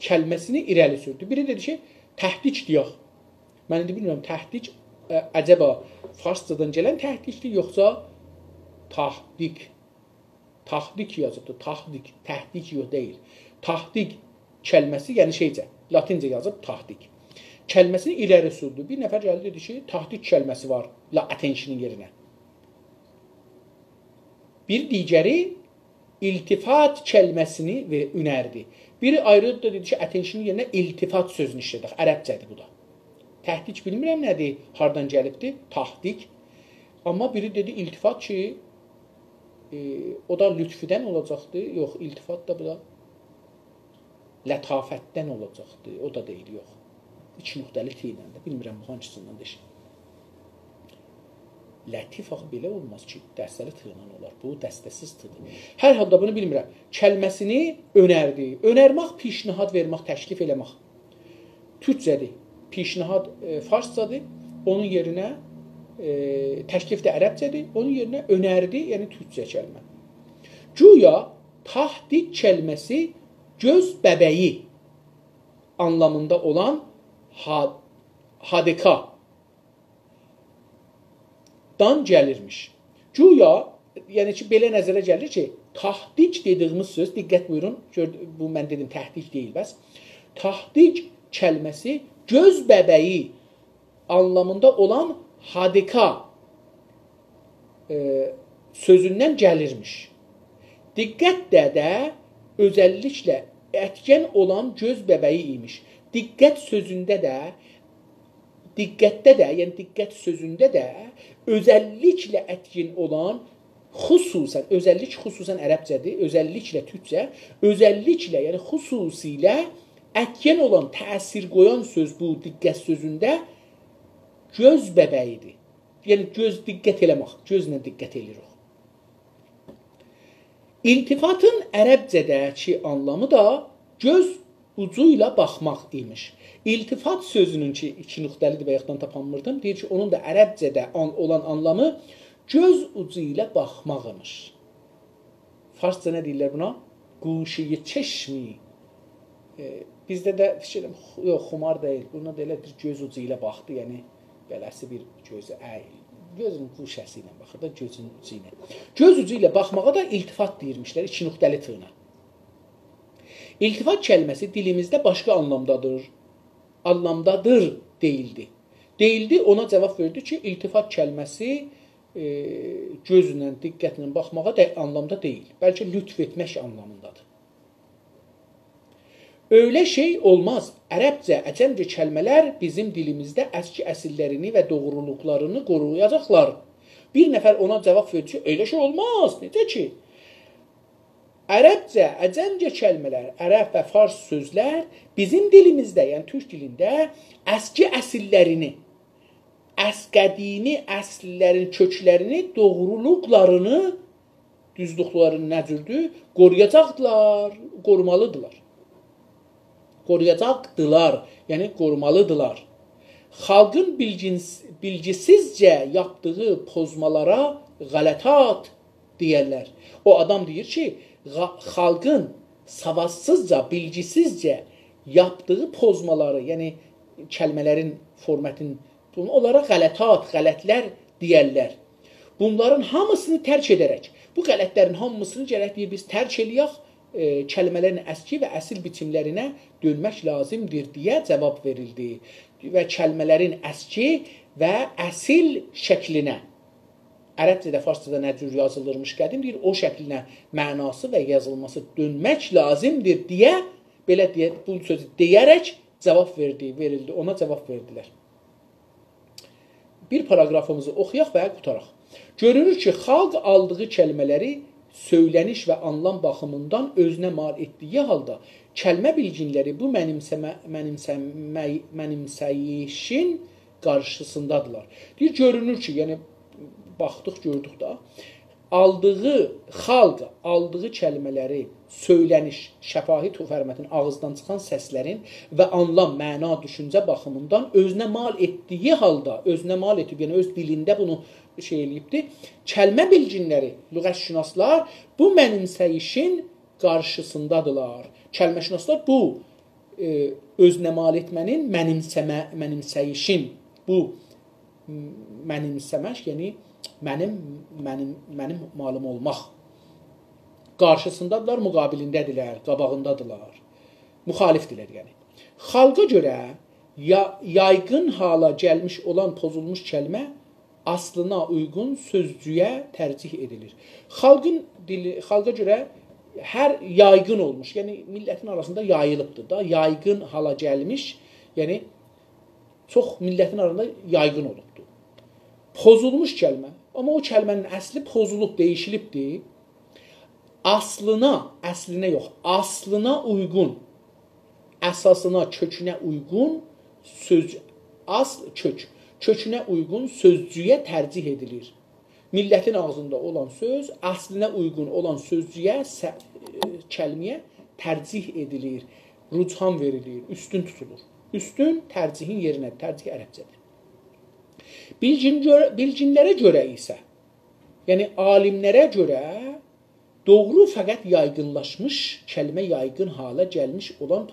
kəlməsini irəli sürdü. Biri dedi ki, təhdik deyək. Mən indi bilmirəm, təhdik əcəba farscadan gələn təhdikdir, yoxsa tahdik. Tahdik yazıbdır, tahdik. Təhdik yox deyil. Tahdik kəlməsi, yəni şeycə, latincə yazıb tahdik. Kəlməsini irəli sürdü. Bir nəfər gəldi dedi ki, tahdik kəlməsi var attention'ın yerinə. Bir digəri iltifat kəlməsini önərdi. Biri ayrıldı da dedi ki, attention'ın yerinə iltifat sözünü işlədik. Ərəbcədir bu da. Təhdik bilmirəm nədir, hardan gəlibdir? Tahdik. Amma biri dedi iltifat ki, o da lütfüdən olacaqdır. Yox, iltifat da bu da lətafətdən olacaqdır. O da deyil, yox. 2 nöqtəli t ilə də. Bilmirəm, bu hancısından deşin. Lətif axı belə olmaz ki, dəstəli t ilə olar. Bu dəstəsiz t-dir. Hər halda bunu bilmirəm. Kəlməsini önərdi. Önərmək, pişnihad vermək, təklif eləmək. Türkcədir. Pişnihad farscadır. Onun yerinə təklif də ərəbcədir. Onun yerinə önərdi, yəni türkcə kəlmə. Güya tahdik kəlməsi göz bəbəyi anlamında olan hadika dan gəlirmiş. Güya, yəni ki, belə nəzərə gəlir ki, tahdik dediyimiz söz, diqqət buyurun, bu mən dedim, təhdik deyil bəs. Tahdik kəlməsi göz bəbəyi anlamında olan hadika sözündən gəlirmiş. Diqqətdə də özəlliklə ətgən olan göz bəbəyi imiş. Diqqət sözündə də, yəni diqqət sözündə də özəlliklə ətgin olan, xüsusən, özəllik xüsusən ərəbcədir, özəlliklə türkcə, özəlliklə, yəni xüsusilə ətgin olan, təsir qoyan söz bu diqqət sözündə göz bəbəyidir. Yəni göz diqqət eləmək, gözlə diqqət eləyirik. İltifatın ərəbcədəki anlamı da göz ucu ilə baxmaq imiş. İltifat sözünün ki, 2 nöqtəlidir bayaqdan tapanmırdım, deyir ki, onun da ərəbcədə olan anlamı göz ucu ilə baxmaq imiş. Farsca nə deyirlər buna? Quşi çeşmi. Bizdə də fikirəm, yox, xumar deyil. Buna deyirlər, göz ucu ilə baxdı, yəni beləsi bir gözü əyil. Gözün quşəsi ilə baxır da, gözün ucu ilə. Göz ucu ilə baxmağa da iltifat deyirmişlər, 2 nöqtəli tığına. İltifat kəlməsi dilimizdə başqa anlamdadır. Anlamdadır deyildi. Deyildi, ona cavab verdi ki, iltifat kəlməsi gözlə, diqqətlə baxmağa anlamda deyil. Bəlkə lütf etmək anlamındadır. Öyle şey olmaz. Ərəbcə, əcəmcə kəlmələr bizim dilimizdə əski əsillərini və doğruluqlarını qoruyacaqlar. Bir nəfər ona cavab verdi ki, öyle şey olmaz. Necə ki? Ərəbcə, əcəmcə kəlmələr, ərəb və fars sözlər bizim dilimizdə, yəni türk dilində əski əsillərini, əsqədini, əsillərin köklərini, doğruluqlarını, düzlüklərini nəcürdür, qoruyacaqdılar, qorumalıdırlar. Qoruyacaqdılar, yəni qorumalıdırlar. Xalqın bilgisizcə yapdığı pozmalara qələtat deyərlər. O adam deyir ki, xalqın savadsızca, bilgisizcə yapdığı pozmaları, yəni kəlmələrin, formətin, onlara qələtat, qələtlər deyərlər. Bunların hamısını tərk edərək, bu qələtlərin hamısını gərək deyir, biz tərk eləyək, kəlmələrin əski və əsil biçimlərinə dönmək lazımdır deyə cavab verildi. Və kəlmələrin əski və əsil şəklinə, ərəbcədə, farscada nə cür yazılırmış qədim deyir, o şəklinə mənası və yazılması dönmək lazımdır deyə, belə deyə, bu sözü deyərək cavab verildi, ona cavab verdilər. Bir paragrafımızı oxuyaq və qutaraq. Görünür ki, xalq aldığı kəlmələri söyləniş və anlam baxımından özünə mal etdiyi halda kəlmə bilginləri bu mənimsəyişin qarşısındadırlar. Deyir, görünür ki, yəni baxdıq, gördük da, xalq aldığı kəlmələri, söyləniş, şəfahi Tufərmətin ağızdan çıxan səslərin və anlam, məna, düşüncə baxımından özünə mal etdiyi halda, özünə mal etib, yəni öz dilində bunu şey eləyibdir. Kəlmə bilginləri, lüğətşünaslar bu mənimsəyişin qarşısındadılar. Kəlməşünaslar bu özünə mal etmənin, mənimsəyişin, bu mənimsəmək, yəni mənim malım olmaq qarşısındadılar, müqabilindədirlər, qabağındadılar. Müxalifdirlər yəni. Xalqa görə yaygın hala gəlmiş olan pozulmuş kəlmə aslına uyğun sözcüyə tərcih edilir. Xalqa görə hər yaygın olmuş, yəni millətin arasında yayılıbdır da, yaygın hala gəlmiş, yəni çox millətin arasında yaygın olubdur. Pozulmuş kəlmə, amma o kəlmənin əsli pozulub, dəyişilibdir. Əslinə yox, aslına uyğun, əsasına, kökünə uyğun kökünə uyğun sözcüyə tərcih edilir. Millətin ağzında olan söz, əslinə uyğun olan sözcüyə, kəlməyə tərcih edilir, rucan verilir, üstün tutulur. Üstün tərcihin yerinə, tərcih ərəbcədir. Bilginlərə görə isə, yəni alimlərə görə doğru fəqət yaygınlaşmış, kəlmə yaygın hala gəlmiş olan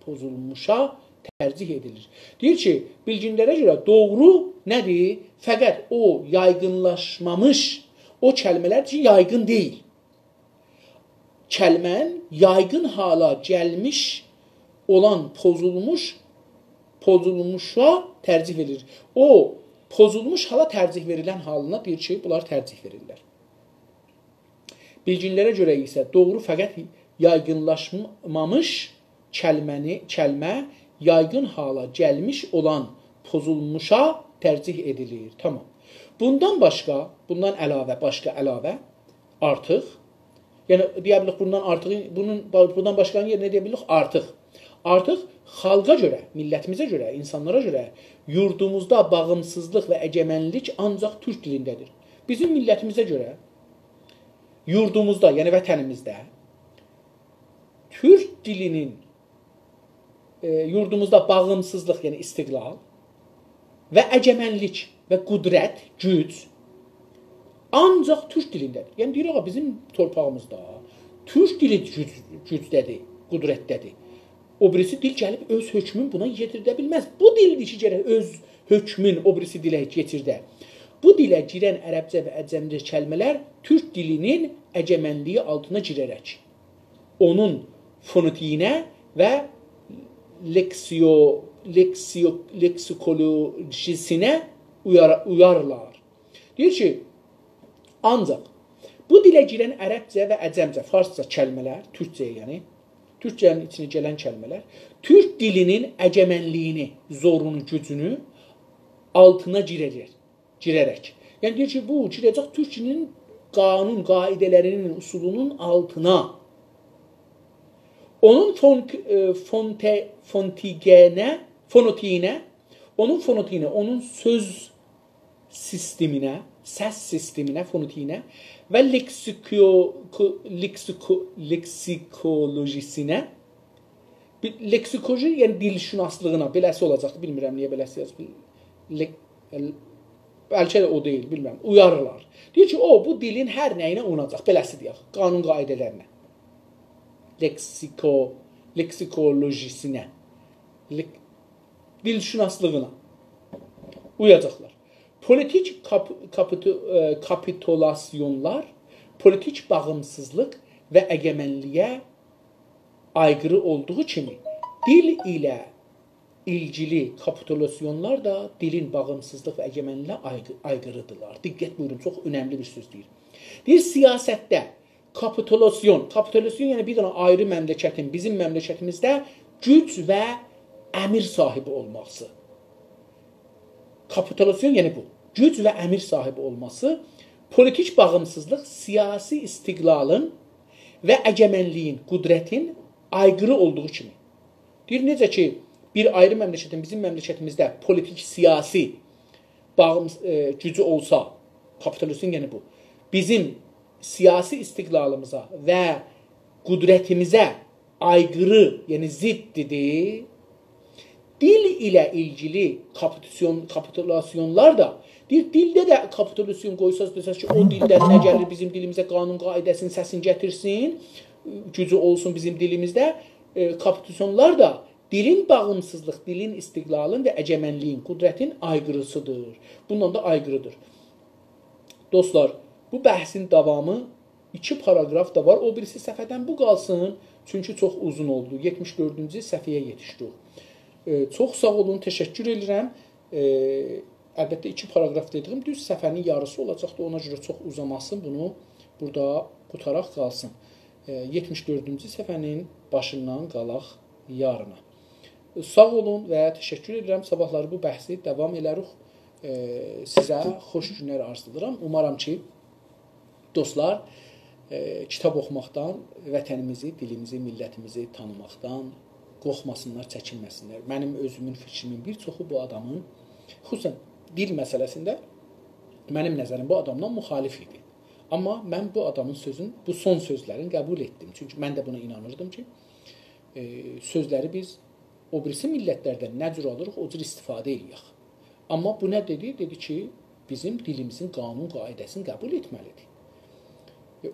pozulmuşa tərcih edilir. Deyir ki, bilginlərə görə doğru nədir? Fəqət o yaygınlaşmamış, o kəlmələr ki, yaygın deyil. Kəlmən yaygın hala gəlmiş olan pozulmuşa tərcih verilir. O pozulmuş hala tərcih verilən halına deyir ki, bunlar tərcih verirlər. Bilginlərə görə isə doğru fəqət yaygınlaşmamış kəlmə yaygın hala gəlmiş olan pozulmuşa tərcih edilir. Tamam. Bundan əlavə, artıq, yəni deyə bilirik bundan başqanın yerinə deyə bilirik artıq. Artıq xalqa görə, millətimizə görə, insanlara görə yurdumuzda bağımsızlıq və əgəmənlik ancaq türk dilindədir. Bizim millətimizə görə yurdumuzda, yəni vətənimizdə türk dilinin yurdumuzda bağımsızlıq, yəni istiqlal və əgəmənlik və qüdrət, güc ancaq türk dilindədir. Yəni deyir, bizim torpağımızda türk dili gücdədir, qüdrətdədir. O birisi dil gəlib öz hökmün buna yetirdə bilməz. Bu dildir ki, gərək öz hökmün o birisi dilə yetirdə. Bu dilə girən ərəbcə və əcəmcə kəlmələr türk dilinin əgəmənliyi altına girərək onun fonetiyinə və leksikolojisinə uyarlar. Deyir ki, ancaq bu dilə girən ərəbcə və əcəmcə, farsça kəlmələr, türkcəyə yəni, türkcənin içine gələn kəlmələr, türk dilinin əgəmənliyini, zorunu, gücünü altına girərək. Yəni deyir ki, bu girəcək türk dilinin qanun, qaidələrinin, usulunun altına. Onun fonetiyinə, onun söz sisteminə, səs sisteminə, fonetiyinə və leksikolojisinə, leksikoloji, yəni dilşünaslığına, beləsi olacaq, bilmirəm niyə beləsi yazıb, bəlkə də o deyil, bilmirəm, uyarırlar. Deyir ki, bu dilin hər nəyinə uyacaq, beləsi deyək, qanun qaidələrinə, leksikolojisinə, dilşünaslığına uyacaqlar. Politik kapitulasyonlar, politik bağımsızlıq və əgəmənliyə aykırı olduğu kimi, dil ilə ilgili kapitulasyonlar da dilin bağımsızlıq və əgəmənliyə aykırıdırlar. Diqqət buyurun, çox önəmli bir söz deyir. Deyir, siyasətdə kapitulasyon yəni bir dənə ayrı məmləkətin, bizim məmləkətimizdə güc və əmir sahibi olması. Kapitulasyon yəni bu. Güc və əmir sahibi olması, politik bağımsızlıq, siyasi istiqlalın və əgəmənliyin, qüdrətin aykırı olduğu kimi. Deyir, necə ki, bir ayrı məmləkətin, bizim məmləkətimizdə politik, siyasi gücü olsa, kapitulasyon yəni bu. bizim siyasi istiqlalımıza və qudretimizə aykırı, yəni ziddidir. Dil ilə ilgili kapitülasyonlar da, dildə də kapitülasyon qoysaz desəz ki, o dildən nə gəlir bizim dilimizə qanun qaidəsinin səsini gətirsin, gücü olsun bizim dilimizdə. Kapitülasyonlar da dilin bağımsızlıq, dilin istiqlalın və əcəmənliyin, qudretin aykırısıdır. Bundan da aykırıdır. Dostlar, bu bəhsin davamı 2 paragraf da var. O birisi səhifədən bu qalsın. Çünki çox uzun oldu. 74-cü səhifəyə yetişdik. Çox sağ olun, təşəkkür edirəm. Əlbəttə 2 paragraf dediyim düz səhifənin yarısı olacaqdı. Ona görə çox uzamasın. Bunu burada qutaraq qalsın. 74-cü səhifənin başından qalaq yarına. Sağ olun və təşəkkür edirəm. Sabahları bu bəhsi davam edərik. Sizə xoş günlər arzulayıram. Umarım ki, dostlar, kitab oxumaqdan, vətənimizi, dilimizi, millətimizi tanımaqdan qorxmasınlar, çəkinməsinlər. Mənim özümün fikrimin bir çoxu bu adamın, xüsusən dil məsələsində mənim nəzərim bu adamdan müxalif idi. Amma mən bu adamın sözün, bu son sözlərini qəbul etdim. Çünki mən də buna inanırdım ki, sözləri biz o birisi millətlərdən nə cür alırıq, o cür istifadə edirik. Amma bu nə dedi? Dedi ki, bizim dilimizin qanun qaidəsini qəbul etməlidir.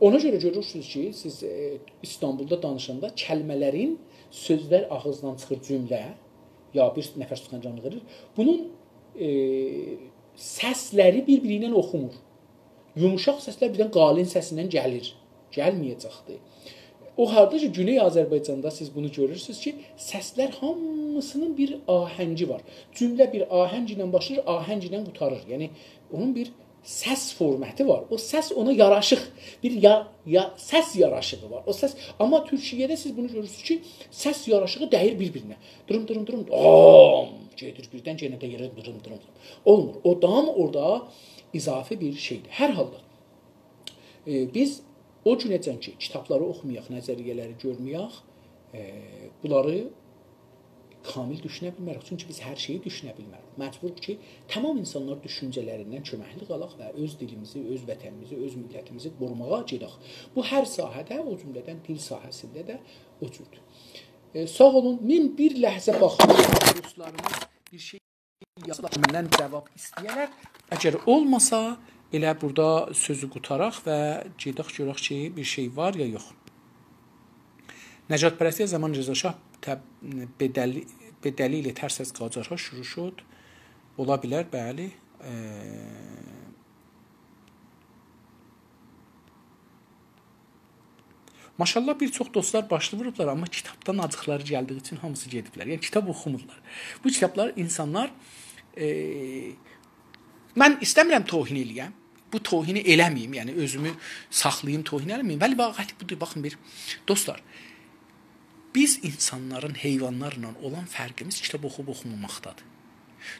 Ona görə görürsünüz ki, siz İstanbulda danışanda kəlmələrin sözlər ağızdan çıxır cümlə, ya bir nəfər sıxancanlıq edir. Bunun səsləri bir-biri ilə oxumur. Yumuşaq səslər birdən qalin səsindən gəlir. Gəlməyəcəkdir. O halda ki, Güney Azərbaycanda siz bunu görürsünüz ki, səslər hamısının bir ahəngi var. Cümlə bir ahəng ilə başlayır, ahəng ilə qutarır. Yəni, onun bir səs formatı var. O səs ona yaraşıq, bir səs yaraşığı var. O səs, amma Türkiyədə siz bunu görürsünüz ki, səs yaraşığı dəyir bir-birinə. Dırım, dırım, dırım, gedir birdən, yenə də yerə dırım, dırım. Olmur. O dam orada izafi bir şeydir. Hər halda biz o günəcən ki, kitabları oxumayaq, nəzəriyyələri görməyək, bunları kamil düşünə bilmərək. Çünki biz hər şeyi düşünə bilmərək. Məcbur ki, tamam insanlar düşüncələrindən köməkli qalaq və öz dilimizi, öz vətənimizi, öz millətimizi qorumağa gedək. Bu hər sahədə, o cümlədən dil sahəsində də o cürdür. Sağ olun, min bir ləhzə baxmayın, dostlarımız bir şey yazılarından cavab istəyərlər. Əgər olmasa, elə burada sözü qutaraq və gedək görək ki, bir şey var ya yox. نجاتپرستی از زمان رضا شاه به دلیل ترس از قاجارها شروع شد. olabilir bəli. Maşallah bir çox dostlar başlı vurublar, amma kitabdan acıqları gəldiyi üçün hamısı gediblər. Yəni kitab oxumurlar. Bu kitablar insanlar mən istəmirəm tohin eləyəm. Bu tohini eləməyim, yəni özümü saxlayım, tohin eləməyim. Bəli, vaqəti budur. Baxın bir dostlar. Biz insanların heyvanlarla olan fərqimiz kitab oxub oxumamaqdadır.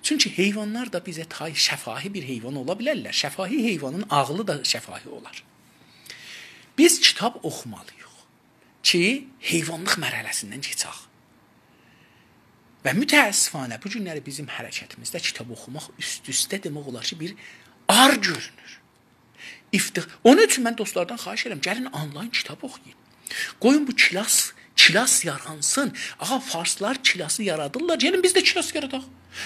Çünki heyvanlar da bizə şəfahi bir heyvan ola bilərlər. Şəfahi heyvanın ağlı da şəfahi olar. Biz kitab oxumalıyıq ki, heyvanlıq mərhələsindən keçək. Və mütəəssifanə bu günləri bizim hərəkətimizdə kitab oxumaq üst-üstə demək olar ki, bir ar görünür. Onun üçün mən dostlardan xahiş edirəm, gəlin onlayn kitab oxuyun. Qoyun bu kilas yaransın. Ağa, farslar kilası yaradırlar. Gəlin biz də kilas yaradaq.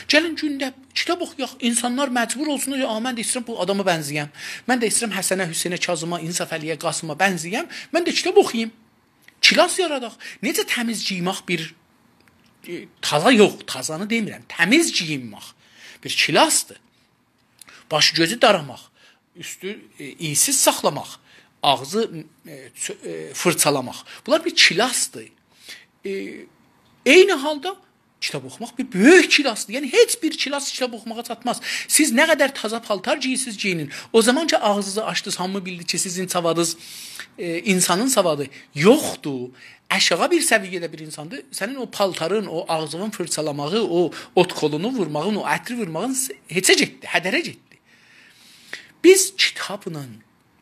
Gəlin gündə kitab oxuyaq. İnsanlar məcbur olsun. Mən də istəyirəm bu adama bənziyəm. Mən də istəyirəm Həsənə, Hüseynə, Kazıma, İnsaf Əliyə, Qasıma bənziyəm. Mən də kitab oxuyayım. Kilas yaradaq. Necə təmiz giymək bir taza yox, tazanı demirəm. Təmiz giyinmək bir kilasdır. Baş gözü daramaq, üstü iysiz saxlamaq, ağzı fırçalamaq. Bunlar bir kilasdır. Eyni halda kitab oxumaq bir böyük kilasdır. Yəni heç bir kilas kitab oxumağa çatmaz. Siz nə qədər taza paltar giyirsiniz giyinin. O zaman ki ağzınızı açdınız, hamı bildi ki sizin savadınız insanın savadı yoxdur. Aşağı bir səviyyədə bir insandır. Sənin o paltarın, o ağzının fırçalamağı, o ot kolunu vurmağın, o ətri vurmağın heçə getdi, hədərə getdi. Biz kitabla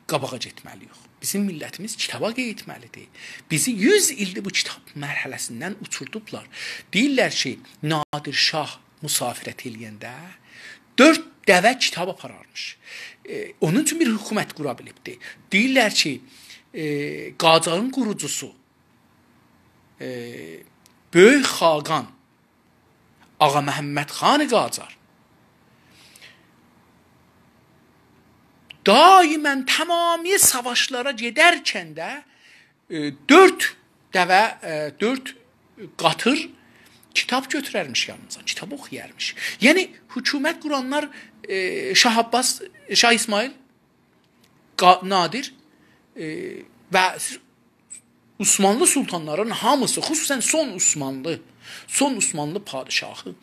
qabağa getməliyik. Bizim millətimiz kitaba getməlidir. Bizi 100 ildir bu kitab mərhələsindən uçurdublar. Deyirlər ki, Nadir Şah müsafirət eləyəndə 4 dəvə kitab apararmış. Onun üçün bir hökumət qura bilibdi. Deyirlər ki, Qacarın qurucusu Böyük Xaqan Ağa Məhəmməd Xan Qacar daimən tamami savaşlara gedərkən də 4 dəvə, 4 qatır kitab götürərmiş yanımıza, kitab oxuyarmış. Yəni hökumət quranlar Şah Abbas, Şah İsmail, Nadir və Osmanlı sultanların hamısı, xüsusən son Osmanlı padişahı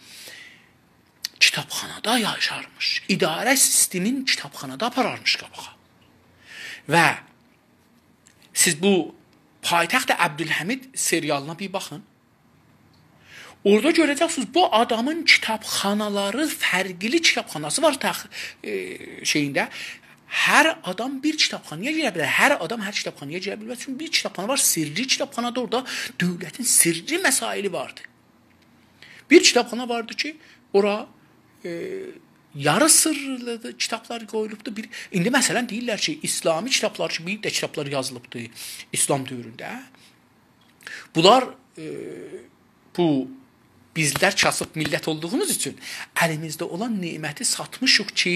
kitabxanada yaşarmış. İdarə sistemin kitabxanada apararmış qabağa. Və siz bu Paytaxt Əbdülhəmid serialına bir baxın. Orada görəcəksiniz bu adamın kitabxanaları, fərqli kitabxanası var şeyində. Hər adam bir kitabxanaya girə bilər. Hər adam hər kitabxanaya girə bilməz. Çünki bir kitabxana var, sirri kitabxanada orada dövlətin sirri məsaili vardı. Bir kitabxana vardı ki, ora yarı sırrlı kitablar qoyulubdu. İndi məsələn deyirlər ki, İslami kitablar ki, bir də kitablar yazılıbdı İslam dövründə. Bunlar bu bizlər kasıb millət olduğumuz üçün əlimizdə olan neməti satmışıq ki,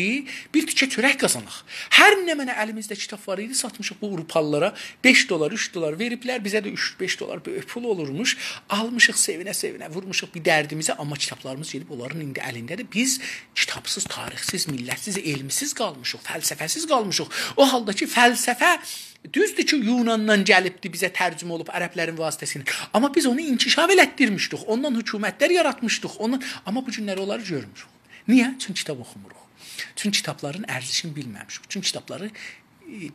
bir tikə çörək qazanaq. Hər nə mənə əlimizdə kitab var idi, satmışıq bu Avropalılara. 5 dolar, 3 dolar veriblər, bizə də 3-5 dolar böyük pul olurmuş. Almışıq sevinə-sevinə, vurmuşuq bir dərdimizə, amma kitablarımız gedib onların indi əlindədir. Biz kitabsız, tarixsiz, millətsiz, elmsiz qalmışıq, fəlsəfəsiz qalmışıq. O halda ki, fəlsəfə düzdür ki, Yunandan gəlibdi, bizə tərcümə olub ərəblərin vasitəsilə. Amma biz onu inkişaf elətdirmişdik. Ondan hökumətlər yaratmışdıq. Amma bu günləri onları görmüşük. Niyə? Çünki kitab oxumuruq. Çünki kitabların ərzişini bilməmişik. Çünki kitabları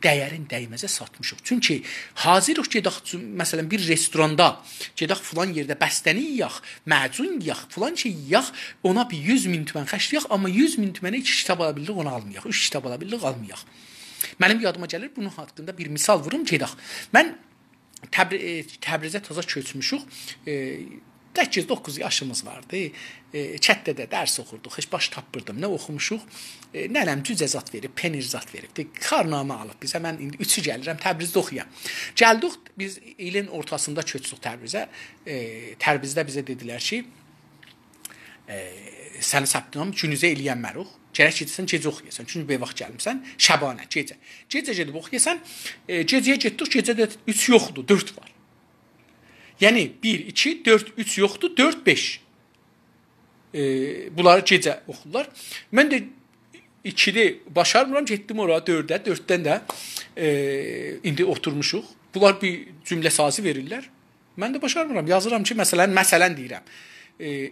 dəyərin dəyməzə satmışıq. Çünki hazırıq gedək, məsələn, bir restoranda gedək filan yerdə bəstəni yeyək, macun yeyək, filan şey yeyək, ona bir 100 min tümən xərcləyək, amma 100 min tümənə 2 kitab ala bildik, onu almayaq. 3 kitab ala bildik, almayaq. Mənim yadıma gəlir, bunun haqqında bir misal vurum, gedək. Mən Təbrizə təzə köçmüşük. 8-9 yaşımız vardı. Çətdə dərs oxurduq. Heç baş tapırdım. Nə oxumuşuq? Nələm cüzə zat verib, penir zat veribdi. Karnamə alıb bizə. Mən indi 3-ü gəlirəm, Təbrizdə oxuyam. Gəldik, biz ilin ortasında köçdük Təbrizə. Təbrizdə bizə dedilər ki, səni səbtinam günüzə eləyənmərik. Gərək gedirsən, gecə oxuyasan. Çünki bir vaxt gəlmirsən, şəbanə, gecə. Gecə gedib oxuyasan, gecəyə getdik, gecədə 3 yoxdur, 4 var. Yəni 1, 2, 4, 3 yoxdur, 4, 5. Bunları gecə oxurlar. Mən də 2-də başarmıram, getdim oraya 4-də, 4-dən də indi oturmuşuq. Bunlar bir cümlə sazı verirlər. Mən də başarmıram, yazıram ki, məsələn deyirəm.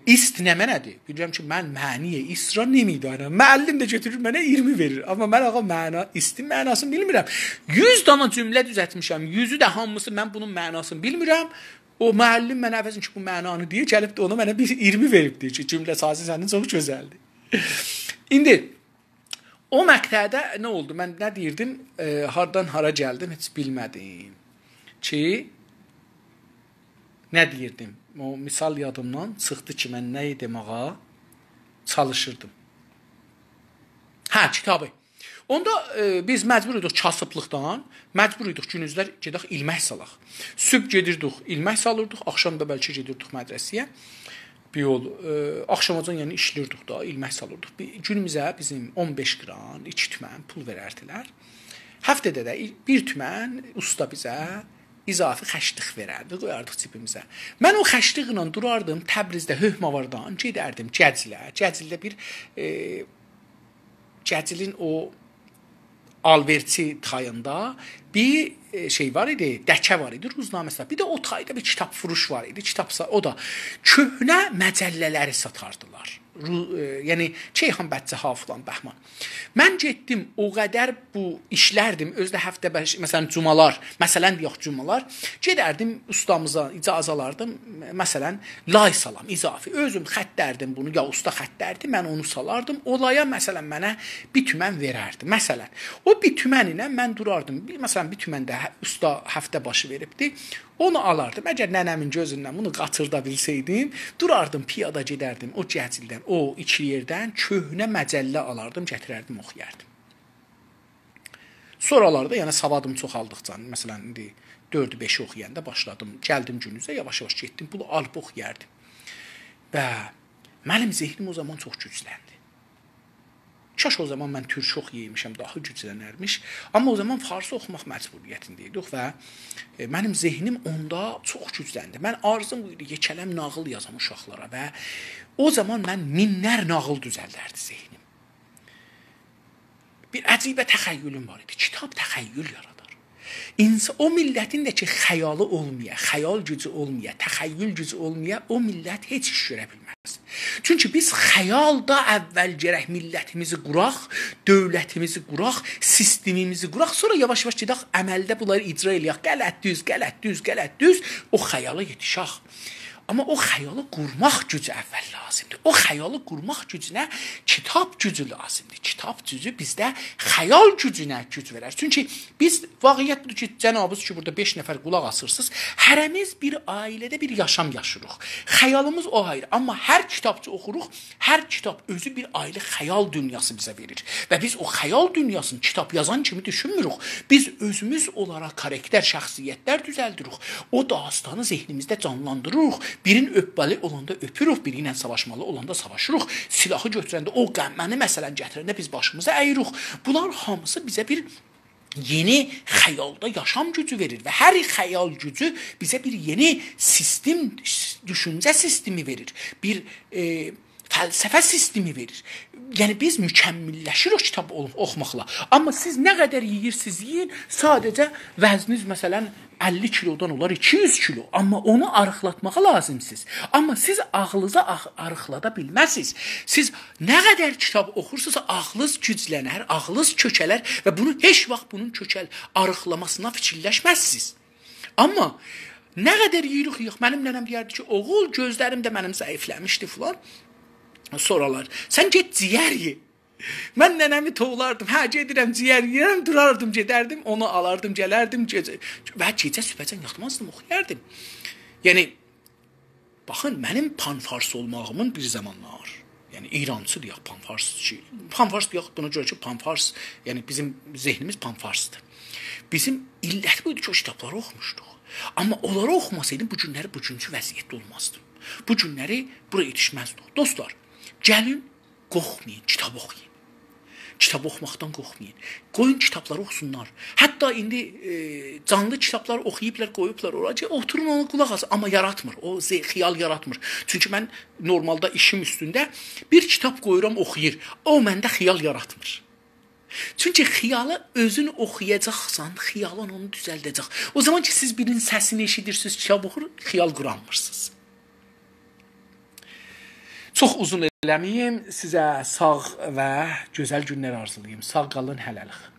İst nə mənədir? Bilirəm ki, mən məniyə isra nemidanəm. Müəllim də götürür mənə 20 verir. Amma mən istin mənasını bilmirəm. 100 dana cümlə düzətmişəm. 100-ü də hamısı mən bunun mənasını bilmirəm. O müəllim mənə əvəzin ki, bu mənanı deyir, gəlib də ona mənə bir 20 veribdir ki, cümlə sazı sənin çox gözəldir. İndi o məqtədə nə oldu? Mən nə deyirdim? Hardan hara gəldim, heç bilmədim. Ki nə deyirdim? O misal yadımdan çıxdı ki, mən nə deməyə çalışırdım. Kitabı. Onda biz məcbur idik kasıblıqdan, məcbur idik günüzlər gedək ilmək salaq. Sübh gedirdik, ilmək salırdıq, axşam da bəlkə gedirdik mədrəsəyə. Bir yol, axşamacan yəni işlirdik da, ilmək salırdıq. Günümüzə bizim 15 qram, 2 tümən pul verərdilər. Həftədə də 1 tümən usta bizə izafi xəşlik verərdi, qoyardıq cibimizə. Mən o xəşliklə durardım, Təbrizdə Höhmavardan gedərdim Gəcilə. Gəcildə bir Gəcilin o alverçi tayında bir şey var idi, dəkə var idi, ruznaməsi. Bir də o tayda bir kitab furuş var idi. O da köhnə məcəllələri satardılar. Yəni Ceyhan Bədcəha falan Bəhman. Mən getdim, o qədər bu işlərdim, özdə həftə məsələn cumalar, gedərdim ustamıza icazə alardım, məsələn lay salam, izafi, özüm xətt dərdim bunu, ya usta xətt dərdi, mən onu salardım, olaya məsələn mənə bir tümən verərdi, məsələn. O bir tümən ilə mən durardım, məsələn bir tümən də usta həftə başı veribdi, Onu alardım. Əgər nənəmin gözündən bunu qaçırda bilsəydim, durardım, piyada gedərdim o cəcildən, o iki yerdən köhnə məcəllə alardım, gətirərdim, oxuyardım. Sonralarda, yəni savadım çoxaldıqca, məsələn, indi 4-5 oxuyanda başladım, gəldim günüzə, yavaş-yavaş getdim, bunu alıb oxuyardım. Və mənim zehnim o zaman çox gücləndi. Kaş o zaman mən türk oxuyaymışam, daha güclənərmiş. Amma o zaman farsı oxumaq məcburiyyətindəydik və mənim zehnim onda çox gücləndi. Mən arzum buydu, yekələm nağıl yazam uşaqlara və o zaman mən minlər nağıl düzəldərdi zehnim. Bir əcibə təxəyyülüm var idi. Kitab təxəyyül yaradar. O millətin də ki, xəyalı olmaya, xəyal gücü olmaya, təxəyyül gücü olmaya, o millət heç iş görə bilməz. Çünki biz xəyalda əvvəl gərək millətimizi quraq, dövlətimizi quraq, sistemimizi quraq, sonra yavaş-yavaş gedək, əməldə bunları icra eləyək, qələt düz, o xəyala yetişək. Amma o xəyalı qurmaq gücü əvvəl lazımdır. O xəyalı qurmaq gücünə kitab gücü lazımdır. Kitab gücü bizdə xəyal gücünə güc verər. Çünki biz vaqiət budur ki, cənabız ki, burada 5 nəfər qulaq asırsınız. Hərəmiz bir ailədə bir yaşam yaşırıq. Xəyalımız o ayrı. Amma hər kitabçı oxuruq, hər kitab özü bir ayrı xəyal dünyası bizə verir. Və biz o xəyal dünyasını kitab yazan kimi düşünmürük. Biz özümüz olaraq karakter, şəxsiyyətlər düzəldirik. O dastanı zehnimizdə canlandırırıq. Birin öpməli olanda öpürük, biri ilə savaşmalı olanda savaşırıq. Silahı götürəndə o qəmməni məsələn gətirəndə biz başımıza əyirik. Bunlar hamısı bizə bir yeni xəyalda yaşam gücü verir və hər xəyal gücü bizə bir yeni sistem, düşüncə sistemi verir. Bir fəlsəfə sistemi verir. Yəni biz mükəmməlləşirik kitab oxumaqla. Amma siz nə qədər yeyirsiniz, yiyin, sadəcə vəzniniz məsələn 50 kilodan olar 200 kilo. Amma onu arıqlatmağa lazımsınız. Amma siz ağlınıza arıqlada bilməzsiniz. Siz nə qədər kitab oxursunuzsa ağlınız güclənər, ağlınız kökələr və bunu heç vaxt bunun arıqlamasına fikirləşməzsiniz. Amma nə qədər yeyirik, yox. Mənim nənəm deyərdi ki, oğul gözlərim də mənim zəifləmişdi filan. Soralar, sən get ciyər ye. Mən nənəmi tovlardım, hə gedirəm ciyər yeyirəm, durardım, gedərdim, onu alardım, gələrdim, və gecə sübhəcən yatmazdım, oxuyardım. Yəni, baxın, mənim panfars olmağımın bir zamanlar, yəni İrancı deyək, panfars deyək, buna görə ki, panfars, yəni bizim zehnimiz panfarsdır. Bizim illət buydu ki, o kitabları oxumuşduq. Amma onları oxumasaydım, bu günləri bu günkü vəziyyətdə olmazdım. Bu günləri buraya yetişməzdik. Dostlar, gəlin, qorxmayın, kitab oxuyun. Kitab oxumaqdan qorxmayın. Qoyun kitabları oxusunlar. Hətta indi canlı kitablar oxuyublar, qoyublar oraya. Oturun onu qulaq asın. Amma yaratmır. O xiyal yaratmır. Çünki mən normalda işim üstündə bir kitab qoyuram, oxuyur. O məndə xiyal yaratmır. Çünki xiyalı özün oxuyacaqsan, xiyalın onu düzəldəcək. O zaman ki, siz birinin səsini eşidirsiniz, kitab oxur, xiyal quranmırsınız. Çox uzun eləməyim, sizə sağ və gözəl günlər arzulayım. Sağ qalın, hələlik.